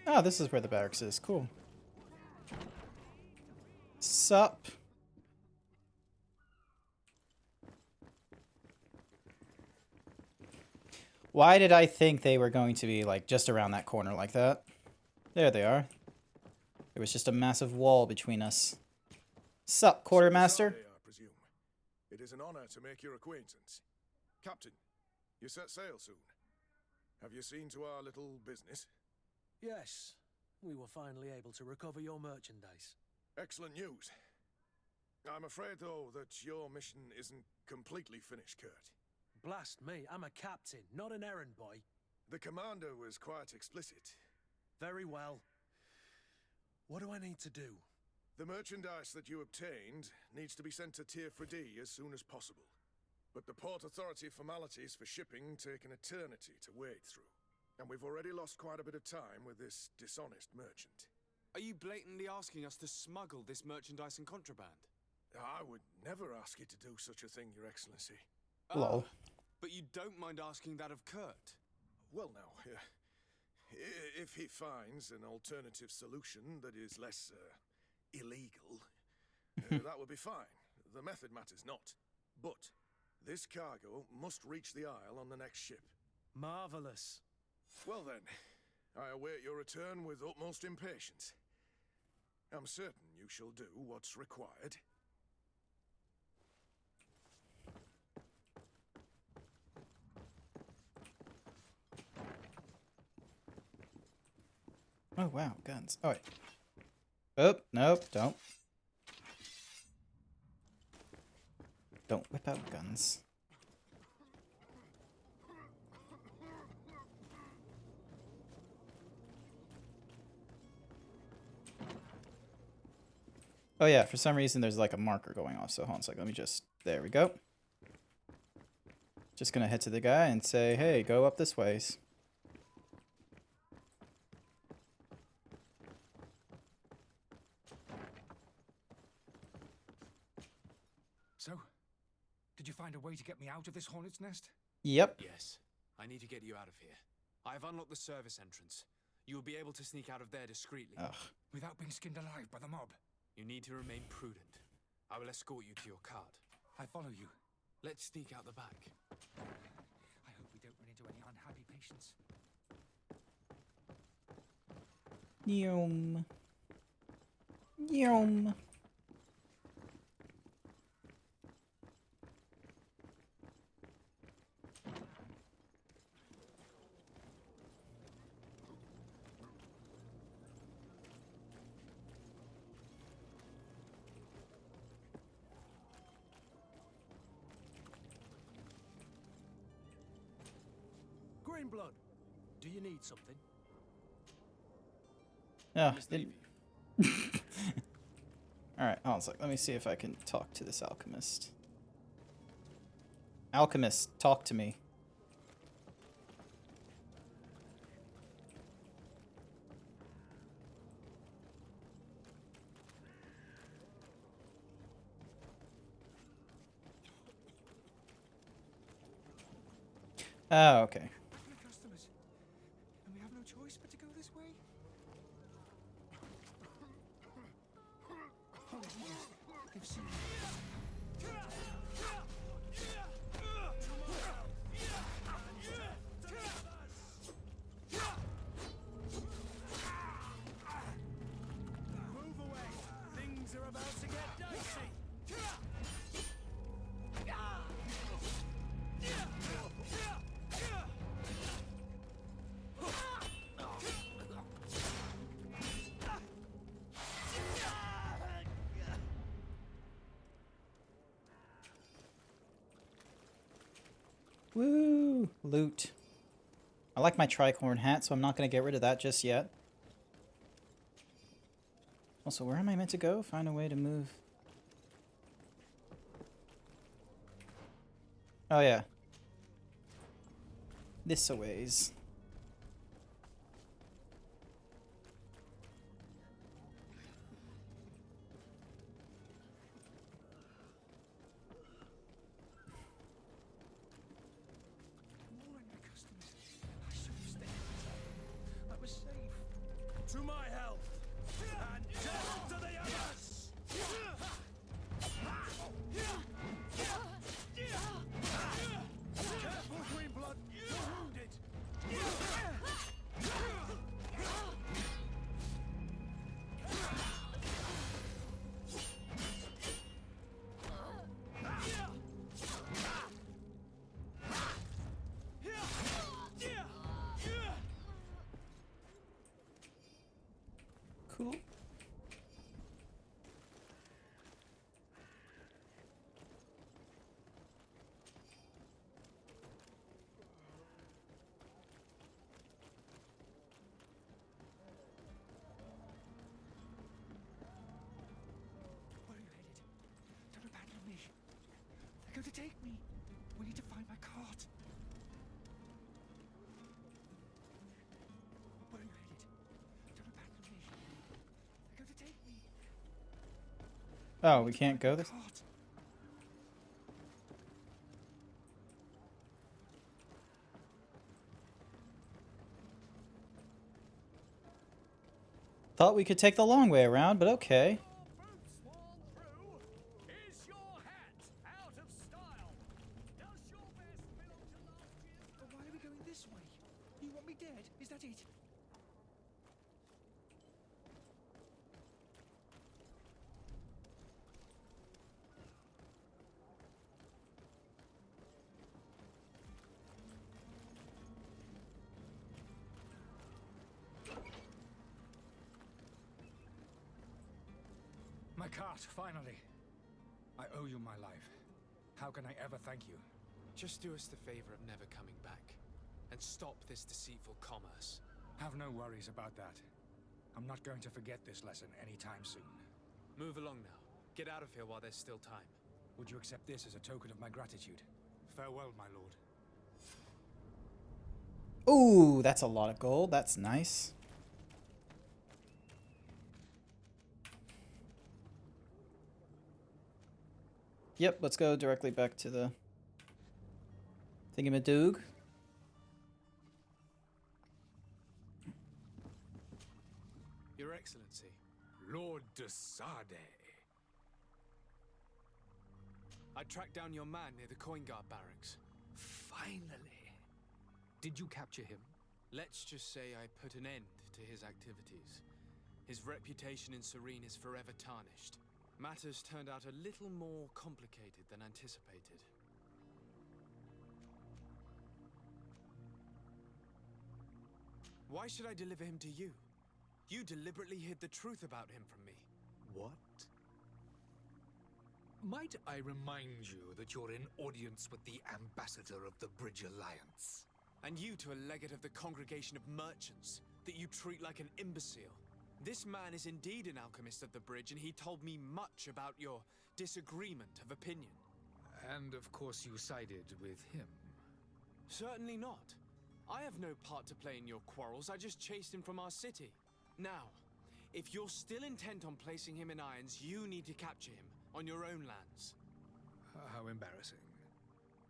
Speaker 1: Oh, this is where the barracks is. Cool. Sup? Why did I think they were going to be, like, just around that corner like that? There they are. There was just a massive wall between us. Sup, quartermaster?
Speaker 12: I presume. It is an honor to make your acquaintance. Captain, you set sail soon. Have you seen to our little business?
Speaker 5: Yes, we were finally able to recover your merchandise.
Speaker 12: Excellent news. I'm afraid, though, that your mission isn't completely finished, Kurt.
Speaker 5: Blast me, I'm a captain, not an errand boy.
Speaker 12: The commander was quite explicit.
Speaker 5: Very well. What do I need to do?
Speaker 12: The merchandise that you obtained needs to be sent to Tier 4D as soon as possible. But the Port Authority formalities for shipping take an eternity to wade through. And we've already lost quite a bit of time with this dishonest merchant.
Speaker 3: Are you blatantly asking us to smuggle this merchandise and contraband?
Speaker 12: I would never ask you to do such a thing, Your Excellency.
Speaker 1: Lol.
Speaker 3: But you don't mind asking that of Kurt?
Speaker 12: Well, now, if he finds an alternative solution that is less illegal, that would be fine. The method matters not. But this cargo must reach the Isle on the next ship.
Speaker 5: Marvelous.
Speaker 12: Well then, I await your return with utmost impatience. I'm certain you shall do what's required.
Speaker 1: Oh, wow, guns. Oh, wait. Oh, nope, don't. Don't whip out guns. Oh yeah, for some reason there's like a marker going off, so hold on a second, let me just... There we go. Just gonna head to the guy and say, hey, go up this ways.
Speaker 8: So, did you find a way to get me out of this hornet's nest?
Speaker 1: Yep.
Speaker 3: Yes. I need to get you out of here. I've unlocked the service entrance. You will be able to sneak out of there discreetly.
Speaker 1: Ugh.
Speaker 8: Without being skinned alive by the mob?
Speaker 3: You need to remain prudent. I will escort you to your cart.
Speaker 8: I follow you.
Speaker 3: Let's sneak out the back.
Speaker 8: I hope we don't run into any unhappy patients.
Speaker 1: Yum. Yum.
Speaker 5: Greenblood, do you need something?
Speaker 1: Oh, Alright, hold on a sec. Let me see if I can talk to this alchemist. Alchemist, talk to me. Oh, okay.
Speaker 11: Customers, and we have no choice but to go this way. They've seen me.
Speaker 5: Move away. Things are about to get dicey.
Speaker 1: Woo! Loot. I like my tricorn hat, so I'm not going to get rid of that just yet. Also, where am I meant to go? Find a way to move. Oh, yeah. This a ways.
Speaker 5: To my health, and death to the others! Careful, Greenblood! You're wounded!
Speaker 1: Cool.
Speaker 11: Where are you headed? Don't abandon me. They're going to take me. We need to find my cart. Where are you headed? Don't abandon me. They're going to take me.
Speaker 1: Oh, we can't go this.
Speaker 11: Cart.
Speaker 1: Thought we could take the long way around, but okay.
Speaker 5: Is your hat out of style? Does your vest belong to last year's?
Speaker 11: But why are we going this way? You want me dead? Is that it?
Speaker 8: My cart, finally. I owe you my life. How can I ever thank you?
Speaker 3: Just do us the favor of never coming back. And stop this deceitful commerce.
Speaker 8: Have no worries about that. I'm not going to forget this lesson anytime soon.
Speaker 3: Move along now. Get out of here while there's still time.
Speaker 8: Would you accept this as a token of my gratitude? Farewell, my lord.
Speaker 1: Ooh, that's a lot of gold. That's nice. Yep, let's go directly back to the thingamadoog.
Speaker 3: Your Excellency.
Speaker 8: Lord de Sade.
Speaker 3: I tracked down your man near the coin guard barracks.
Speaker 8: Finally. Did you capture him?
Speaker 3: Let's just say I put an end to his activities. His reputation in Serene is forever tarnished. Matters turned out a little more complicated than anticipated. Why should I deliver him to you? You deliberately hid the truth about him from me.
Speaker 8: What? Might I remind you that you're in audience with the ambassador of the Bridge Alliance?
Speaker 3: And you to a legate of the Congregation of Merchants, that you treat like an imbecile. This man is indeed an alchemist of the bridge, and he told me much about your disagreement of opinion.
Speaker 8: And of course you sided with him.
Speaker 3: Certainly not. I have no part to play in your quarrels, I just chased him from our city. Now, if you're still intent on placing him in irons, you need to capture him on your own lands.
Speaker 8: How embarrassing.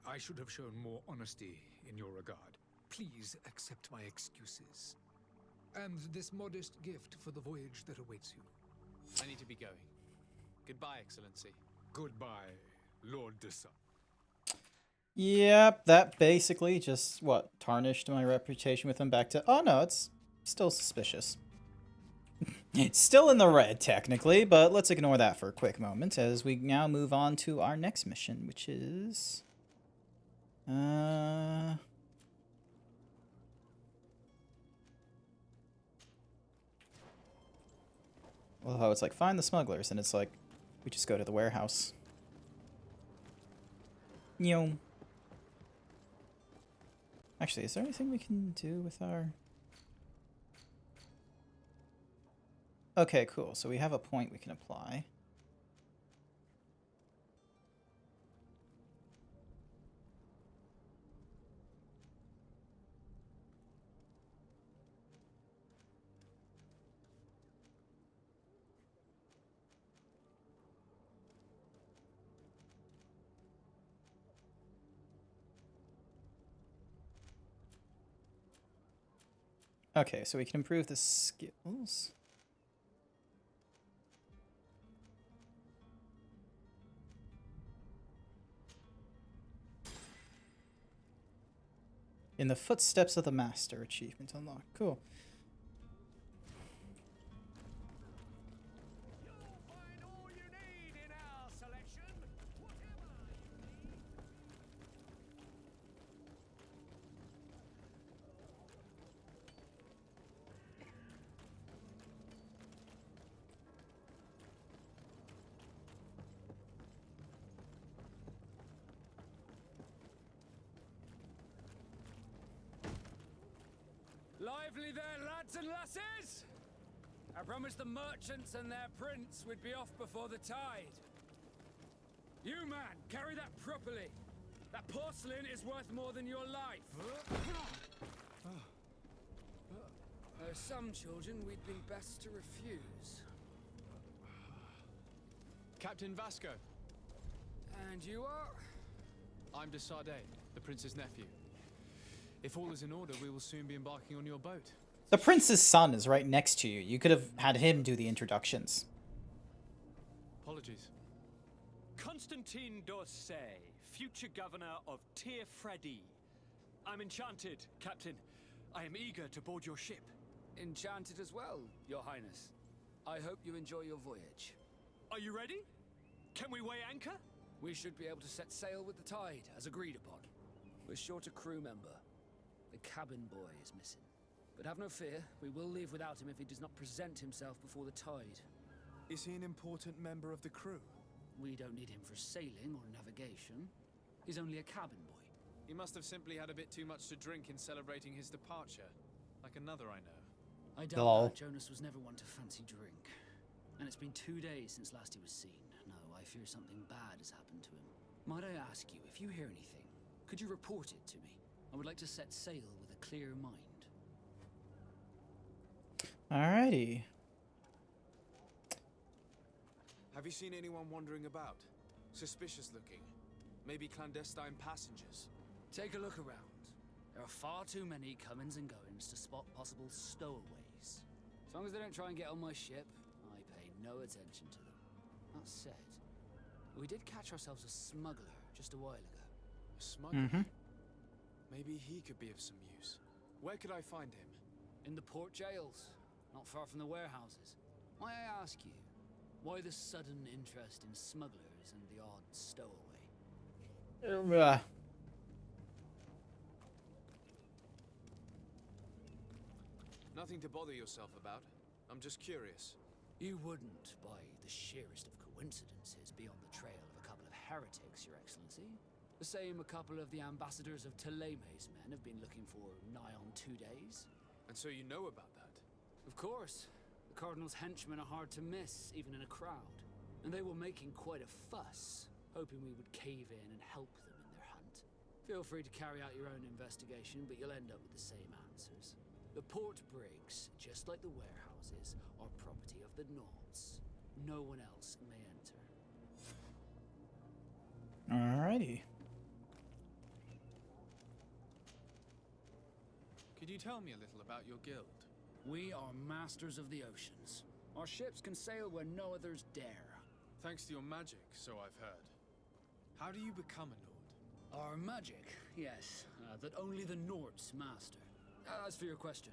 Speaker 8: I should have shown more honesty in your regard. Please accept my excuses. And this modest gift for the voyage that awaits you.
Speaker 3: I need to be going. Goodbye, Excellency.
Speaker 8: Goodbye, Lord de Sade.
Speaker 1: Yep, that basically just, what, tarnished my reputation with him back to... Oh, no, it's still suspicious. It's still in the red, technically, but let's ignore that for a quick moment as we now move on to our next mission, which is... Well, how it's like, find the smugglers, and it's like, we just go to the warehouse. Yo. Actually, is there anything we can do with our... Okay, cool. So we have a point we can apply. Okay, so we can improve the skills. In the footsteps of the master, achievement unlocked. Cool.
Speaker 13: Lively there, lads and lasses! I promised the merchants and their prince we'd be off before the tide. You, man, carry that properly. That porcelain is worth more than your life. There are some children we'd been best to refuse.
Speaker 3: Captain Vasco.
Speaker 13: And you are?
Speaker 3: I'm de Sardet, the prince's nephew. If all is in order, we will soon be embarking on your boat.
Speaker 1: The prince's son is right next to you. You could have had him do the introductions.
Speaker 3: Apologies.
Speaker 11: Constantine d'Orsay, future governor of Tir Freddy. I'm enchanted, Captain. I am eager to board your ship.
Speaker 13: Enchanted as well, Your Highness. I hope you enjoy your voyage.
Speaker 11: Are you ready? Can we weigh anchor?
Speaker 13: We should be able to set sail with the tide, as agreed upon. We're short a crew member. The cabin boy is missing. But have no fear, we will leave without him if he does not present himself before the tide.
Speaker 3: Is he an important member of the crew?
Speaker 13: We don't need him for sailing or navigation. He's only a cabin boy.
Speaker 3: He must have simply had a bit too much to drink in celebrating his departure. Like another I know.
Speaker 13: I doubt that Jonas was never one to fancy drink. And it's been 2 days since last he was seen. No, I fear something bad has happened to him. Might I ask you, if you hear anything, could you report it to me? I would like to set sail with a clear mind.
Speaker 1: Alrighty.
Speaker 3: Have you seen anyone wandering about? Suspicious looking? Maybe clandestine passengers?
Speaker 13: Take a look around. There are far too many comings and goings to spot possible stowaways. As long as they don't try and get on my ship, I pay no attention to them. That said, we did catch ourselves a smuggler just a while ago.
Speaker 3: A smuggler? Maybe he could be of some use. Where could I find him?
Speaker 13: In the port jails, not far from the warehouses. May I ask you, why the sudden interest in smugglers and the odd stowaway?
Speaker 3: Nothing to bother yourself about. I'm just curious.
Speaker 13: You wouldn't, by the sheerest of coincidences, be on the trail of a couple of heretics, Your Excellency. The same a couple of the ambassadors of Ptolemy's men have been looking for nigh on 2 days.
Speaker 3: And so you know about that?
Speaker 13: Of course. The Cardinal's henchmen are hard to miss, even in a crowd. And they were making quite a fuss, hoping we would cave in and help them in their hunt. Feel free to carry out your own investigation, but you'll end up with the same answers. The port brigs, just like the warehouses, are property of the Nords. No one else may enter.
Speaker 1: Alrighty.
Speaker 3: Could you tell me a little about your guild?
Speaker 13: We are masters of the oceans. Our ships can sail where no others dare.
Speaker 3: Thanks to your magic, so I've heard. How do you become a Nord?
Speaker 13: Our magic, yes, that only the Nords master. As for your question,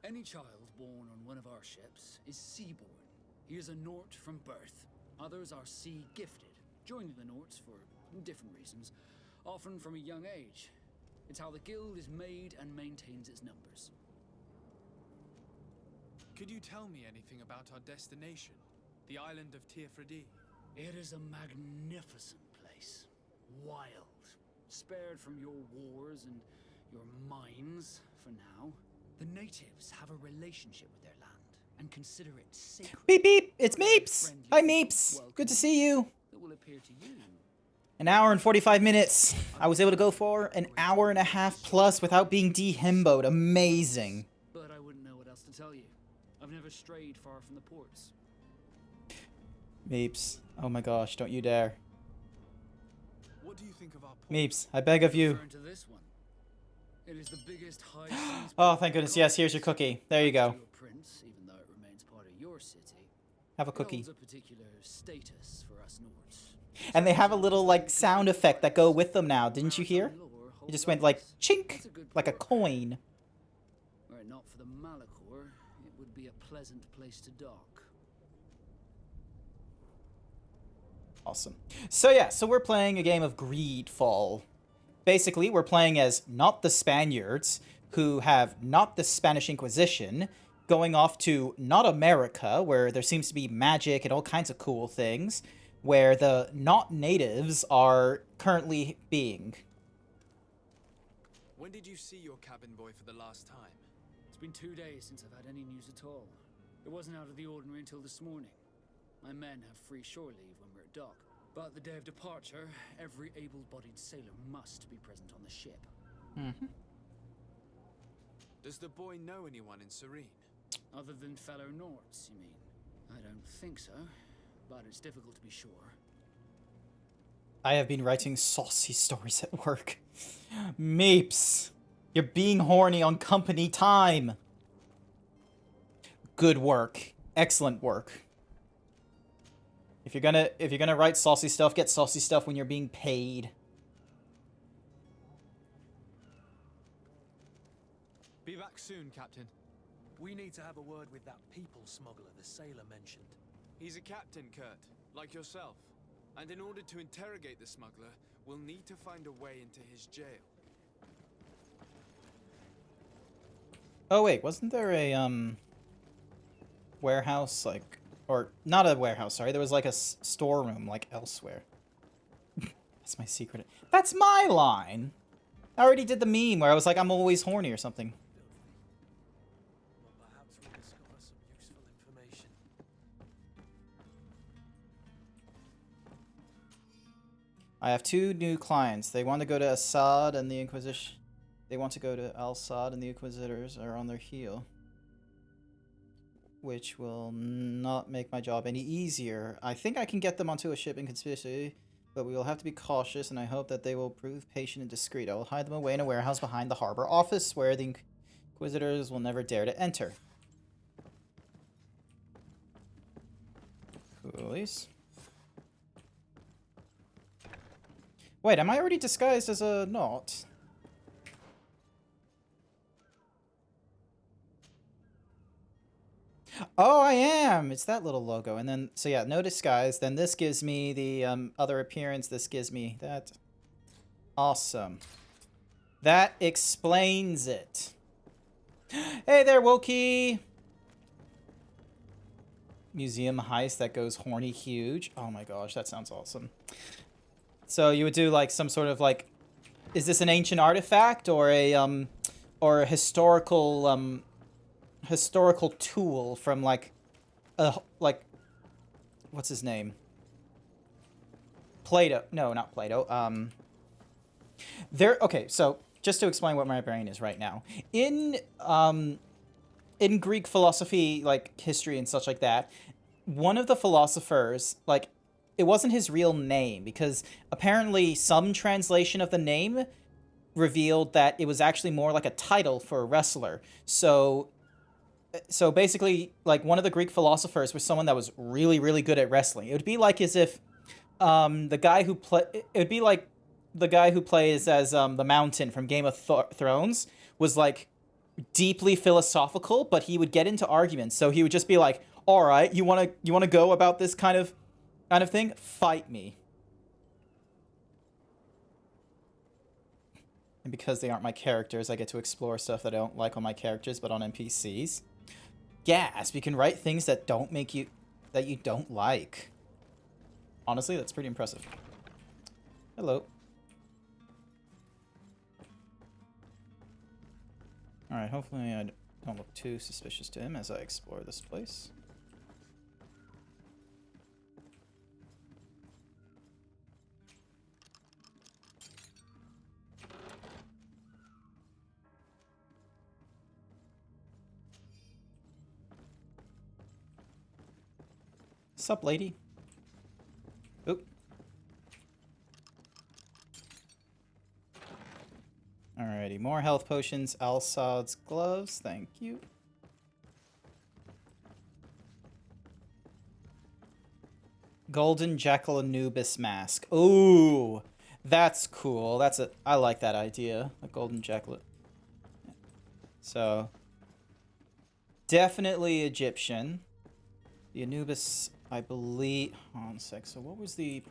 Speaker 13: any child born on one of our ships is seaborn. He is a Nord from birth. Others are sea-gifted, joining the Nords for different reasons, often from a young age. It's how the guild is made and maintains its numbers.
Speaker 3: Could you tell me anything about our destination? The island of Tir Freddy?
Speaker 13: It is a magnificent place. Wild. Spared from your wars and your mines, for now. The natives have a relationship with their land, and consider it sacred.
Speaker 1: Beep beep, it's Meeps! Hi Meeps! Good to see you!
Speaker 13: That will appear to you.
Speaker 1: An hour and 45 minutes. I was able to go for an hour and a half plus without being dehimboed. Amazing.
Speaker 13: But I wouldn't know what else to tell you. I've never strayed far from the ports.
Speaker 1: Meeps. Oh my gosh, don't you dare.
Speaker 3: What do you think of our port?
Speaker 1: Meeps, I beg of you.
Speaker 13: Referring to this one. It is the biggest high seas
Speaker 1: Oh, thank goodness. Yes, here's your cookie. There you go.
Speaker 13: Prince, even though it remains part of your city.
Speaker 1: Have a cookie.
Speaker 13: It holds a particular status for us Nords.
Speaker 1: And they have a little, like, sound effect that go with them now. Didn't you hear? It just went like, chink, like a coin.
Speaker 13: Were it not for the Malachor, it would be a pleasant place to dock.
Speaker 1: Awesome. So yeah, so we're playing a game of Greedfall. Basically, we're playing as not the Spaniards, who have not the Spanish Inquisition, going off to not America, where there seems to be magic and all kinds of cool things, where the not natives are currently being.
Speaker 3: When did you see your cabin boy for the last time?
Speaker 13: It's been 2 days since I've had any news at all. It wasn't out of the ordinary until this morning. My men have free shore leave when we're at dock. But the day of departure, every able-bodied sailor must be present on the ship.
Speaker 1: Mm-hmm.
Speaker 3: Does the boy know anyone in Serene?
Speaker 13: Other than fellow Nords, you mean? I don't think so, but it's difficult to be sure.
Speaker 1: I have been writing saucy stories at work. Meeps, you're being horny on company time. Good work. Excellent work. If you're gonna write saucy stuff, get saucy stuff when you're being paid.
Speaker 3: Be back soon, Captain.
Speaker 5: We need to have a word with that people smuggler the sailor mentioned.
Speaker 3: He's a captain, Kurt, like yourself. And in order to interrogate the smuggler, we'll need to find a way into his jail.
Speaker 1: Oh wait, wasn't there a warehouse, like, or not a warehouse, sorry, there was like a storeroom like elsewhere. That's my secret. That's my line. I already did the meme where I was like, I'm always horny or something.
Speaker 5: Well, perhaps we'll discover some useful information.
Speaker 1: I have 2 new clients. They want to go to Assad and the Inquisition. They want to go to Al-Sad and the Inquisitors are on their heel. Which will not make my job any easier. I think I can get them onto a ship in conspiracy, but we will have to be cautious, and I hope that they will prove patient and discreet. I will hide them away in a warehouse behind the harbor office, where the Inquisitors will never dare to enter. Coolies. Wait, am I already disguised as a Naut? Oh, I am! It's that little logo. And then, so yeah, no disguise. Then this gives me the other appearance. This gives me that. Awesome. That explains it. Hey there, Wokey! Museum heist that goes horny huge. Oh my gosh, that sounds awesome. So you would do like some sort of like, is this an ancient artifact or a historical historical tool from like what's his name? Plato. No, not Plato. Okay, so just to explain what my brain is right now. In Greek philosophy, like history and such like that, one of the philosophers, like, it wasn't his real name because apparently some translation of the name revealed that it was actually more like a title for a wrestler. So basically, like, one of the Greek philosophers was someone that was really, really good at wrestling. It would be like as if the guy who plays as the Mountain from Game of Thrones was like deeply philosophical, but he would get into arguments. So he would just be like, "All right, you wanna go about this kind of thing? Fight me." And because they aren't my characters, I get to explore stuff that I don't like on my characters, but on NPCs. Gasp, you can write things that you don't like. Honestly, that's pretty impressive. Hello. Alright, hopefully Don't look too suspicious to him as I explore this place. Sup, lady? Oop. Alrighty, more health potions, Al-Sad's gloves, thank you. Golden Jackal Anubis mask. Ooh, that's cool. I like that idea. A golden jackal. So, definitely Egyptian. The Anubis, I believe. Hold on a sec. So, what was the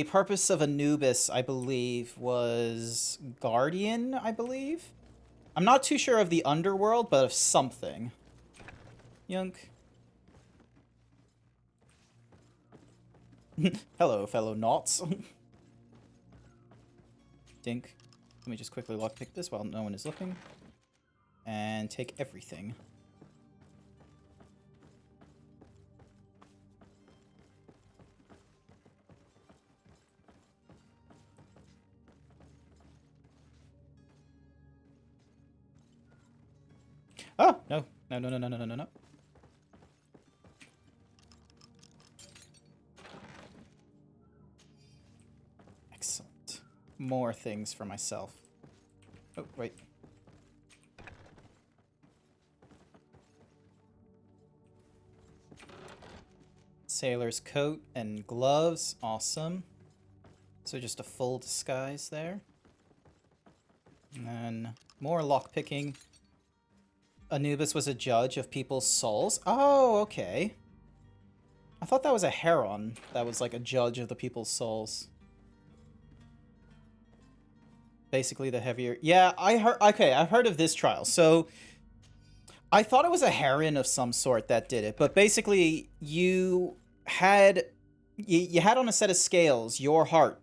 Speaker 1: purpose of Anubis? I believe was guardian. I believe. I'm not too sure of the underworld, but of something. Yunk. Hello, fellow knots. Dink. Let me just quickly lockpick this while no one is looking. And take everything. Oh, no. No, no, no, no, no, no, no. Excellent. More things for myself. Oh, wait. Sailor's coat and gloves. Awesome. So just a full disguise there. And then more lockpicking. Anubis was a judge of people's souls. Oh, okay. I thought that was a heron that was like a judge of the people's souls. Basically the heavier... Yeah, I heard... Okay, I've heard of this trial. So, I thought it was a heron of some sort that did it. But basically, you had on a set of scales your heart,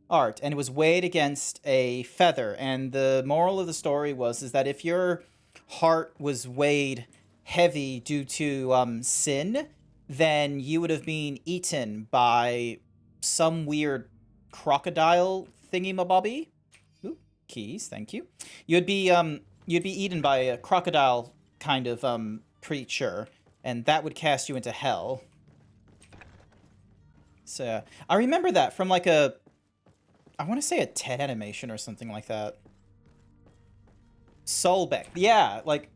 Speaker 1: and it was weighed against a feather. And the moral of the story is that if your heart was weighed heavy due to sin, then you would have been eaten by some weird crocodile thingy-mabobby. Ooh, keys, thank you. You'd be eaten by a crocodile kind of creature, and that would cast you into hell. So I remember that from like I want to say a TED animation or something like that. Soulbeck. Yeah, like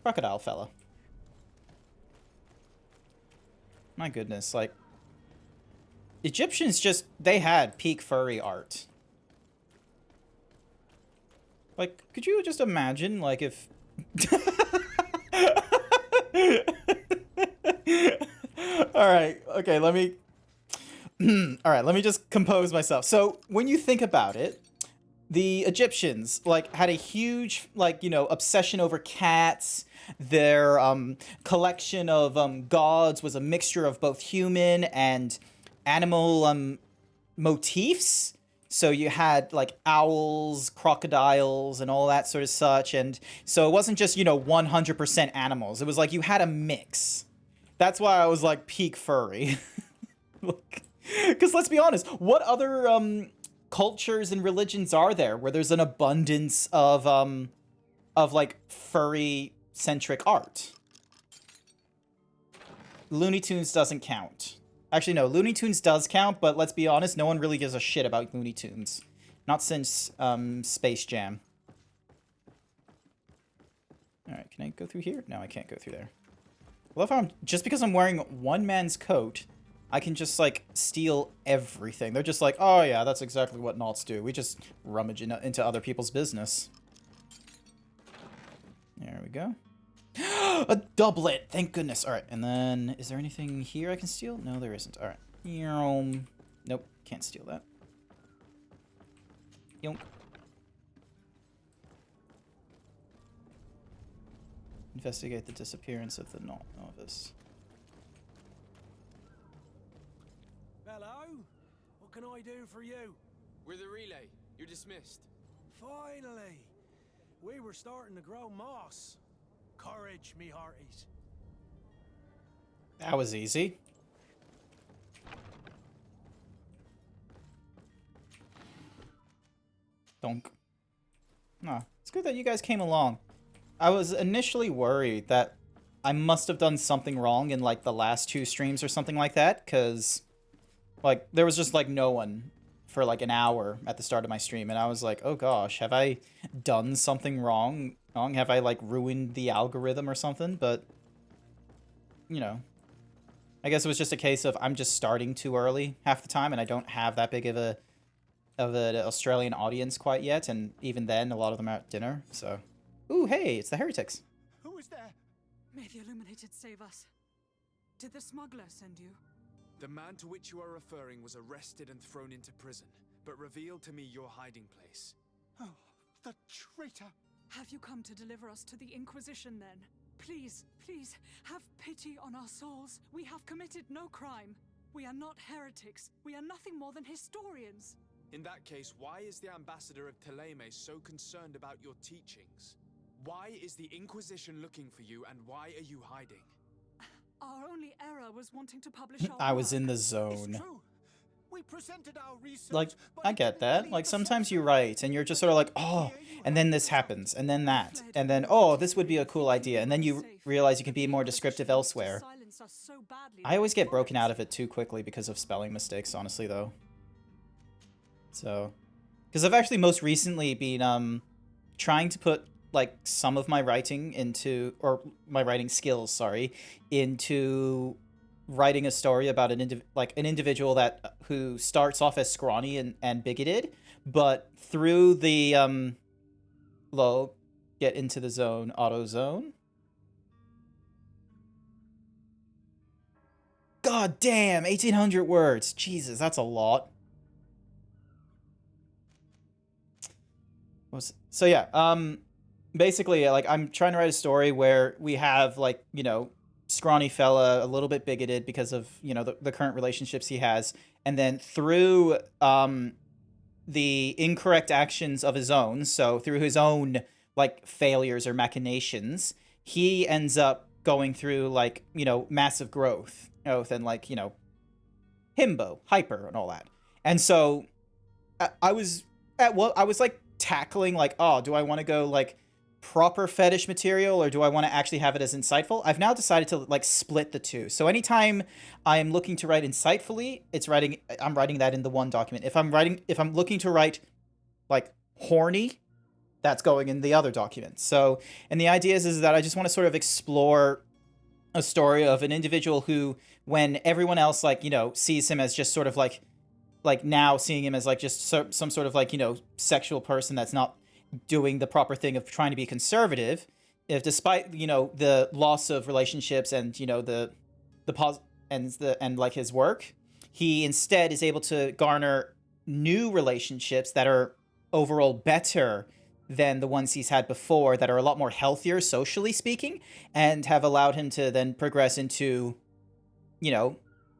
Speaker 1: crocodile fella. My goodness, like Egyptians they had peak furry art. Like, could you just imagine like if All right, okay, let me all right, let me just compose myself. So, when you think about it, the Egyptians like had a huge obsession over cats. Their collection of gods was a mixture of both human and animal motifs. So you had like owls, crocodiles, and all that sort of such. And so it wasn't just 100% animals. It was like you had a mix. That's why I was like peak furry. Because let's be honest, what other cultures and religions are there where there's an abundance of like furry centric art? Looney Tunes doesn't count. Actually, no, Looney Tunes does count, but let's be honest, no one really gives a shit about Looney Tunes. Not since Space Jam. Alright, can I go through here? No, I can't go through there. I love how just because I'm wearing one man's coat, I can just, like, steal everything. They're just like, oh yeah, that's exactly what Nauts do. We just rummage into other people's business. There we go. A doublet! Thank goodness. Alright, and then, is there anything here I can steal? No, there isn't. Alright. Nope, can't steal that. Yonk. Investigate the disappearance of the novice.
Speaker 5: Hello? What can I do for you?
Speaker 3: We're the relay. You're dismissed.
Speaker 5: Finally! We were starting to grow moss. Courage, me hearties.
Speaker 1: That was easy. Donk. No, it's good that you guys came along. I was initially worried that I must have done something wrong in, like, the last 2 streams or something like that, because, like, there was just, like, no one for, like, an hour at the start of my stream, and I was like, oh gosh, have I done something wrong? Have I, like, ruined the algorithm or something? But, you know, I guess it was just a case of I'm just starting too early half the time, and I don't have that big of an Australian audience quite yet, and even then, a lot of them are at dinner, so... Ooh, hey, it's the heretics.
Speaker 2: Who is there?
Speaker 6: May the Illuminated save us. Did the smuggler send you?
Speaker 3: The man to which you are referring was arrested and thrown into prison, but revealed to me your hiding place.
Speaker 2: Oh, the traitor!
Speaker 6: Have you come to deliver us to the Inquisition, then? Please, please, have pity on our souls. We have committed no crime. We are not heretics. We are nothing more than historians.
Speaker 3: In that case, why is the ambassador of Teleme so concerned about your teachings? Why is the Inquisition looking for you, and why are you hiding?
Speaker 6: Our only error was wanting to publish our
Speaker 1: I was
Speaker 6: work.
Speaker 1: in the zone.
Speaker 2: We presented our research,
Speaker 1: Like, I get that. Like, sometimes you write, and you're just sort of like, oh, and then this happens, and then that, and then, oh, this would be a cool idea, and then you realize you can be more descriptive elsewhere. I always get broken out of it too quickly because of spelling mistakes, honestly, though. So, because I've actually most recently been trying to put, like, some of my writing into, or my writing skills, sorry, into writing a story about an individual that who starts off as scrawny and bigoted, but through the get into the zone, auto zone. God damn, 1,800 words. Jesus, that's a lot. So yeah, basically, like, I'm trying to write a story where we have, like, you know, scrawny fella, a little bit bigoted because of, you know, the current relationships he has, and then through the incorrect actions of his own, so through his own, like, failures or machinations, he ends up going through, like, you know, massive growth, and, like, you know, himbo, hyper, and all that. And so I was like tackling, like, oh, do I want to go, like, proper fetish material, or do I want to actually have it as insightful? I've now decided to, like, split the two. So anytime I'm looking to write insightfully, I'm writing that in the one document. If I'm looking to write, like, horny, that's going in the other document. So, and the idea is that I just want to sort of explore a story of an individual who, when everyone else, like, you know, sees him as just sort of like now seeing him as, like, just some sort of, like, you know, sexual person that's not doing the proper thing of trying to be conservative, if despite, you know, the loss of relationships and, you know, and like his work, he instead is able to garner new relationships that are overall better than the ones he's had before, that are a lot more healthier socially speaking, and have allowed him to then progress into, you know,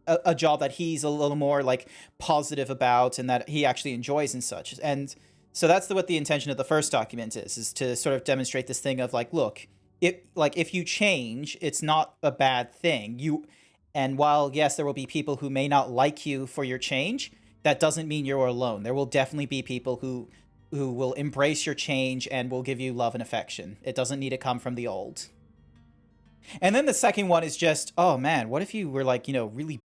Speaker 1: a job that he's a little more, like, positive about and that he actually enjoys and such. And so that's what the intention of the first document is to sort of demonstrate this thing of, like, look, if you change, it's not a bad thing. And while, yes, there will be people who may not like you for your change, that doesn't mean you're alone. There will definitely be people who will embrace your change and will give you love and affection. It doesn't need to come from the old. And then the second one is just, oh man, what if you were, like, you know, really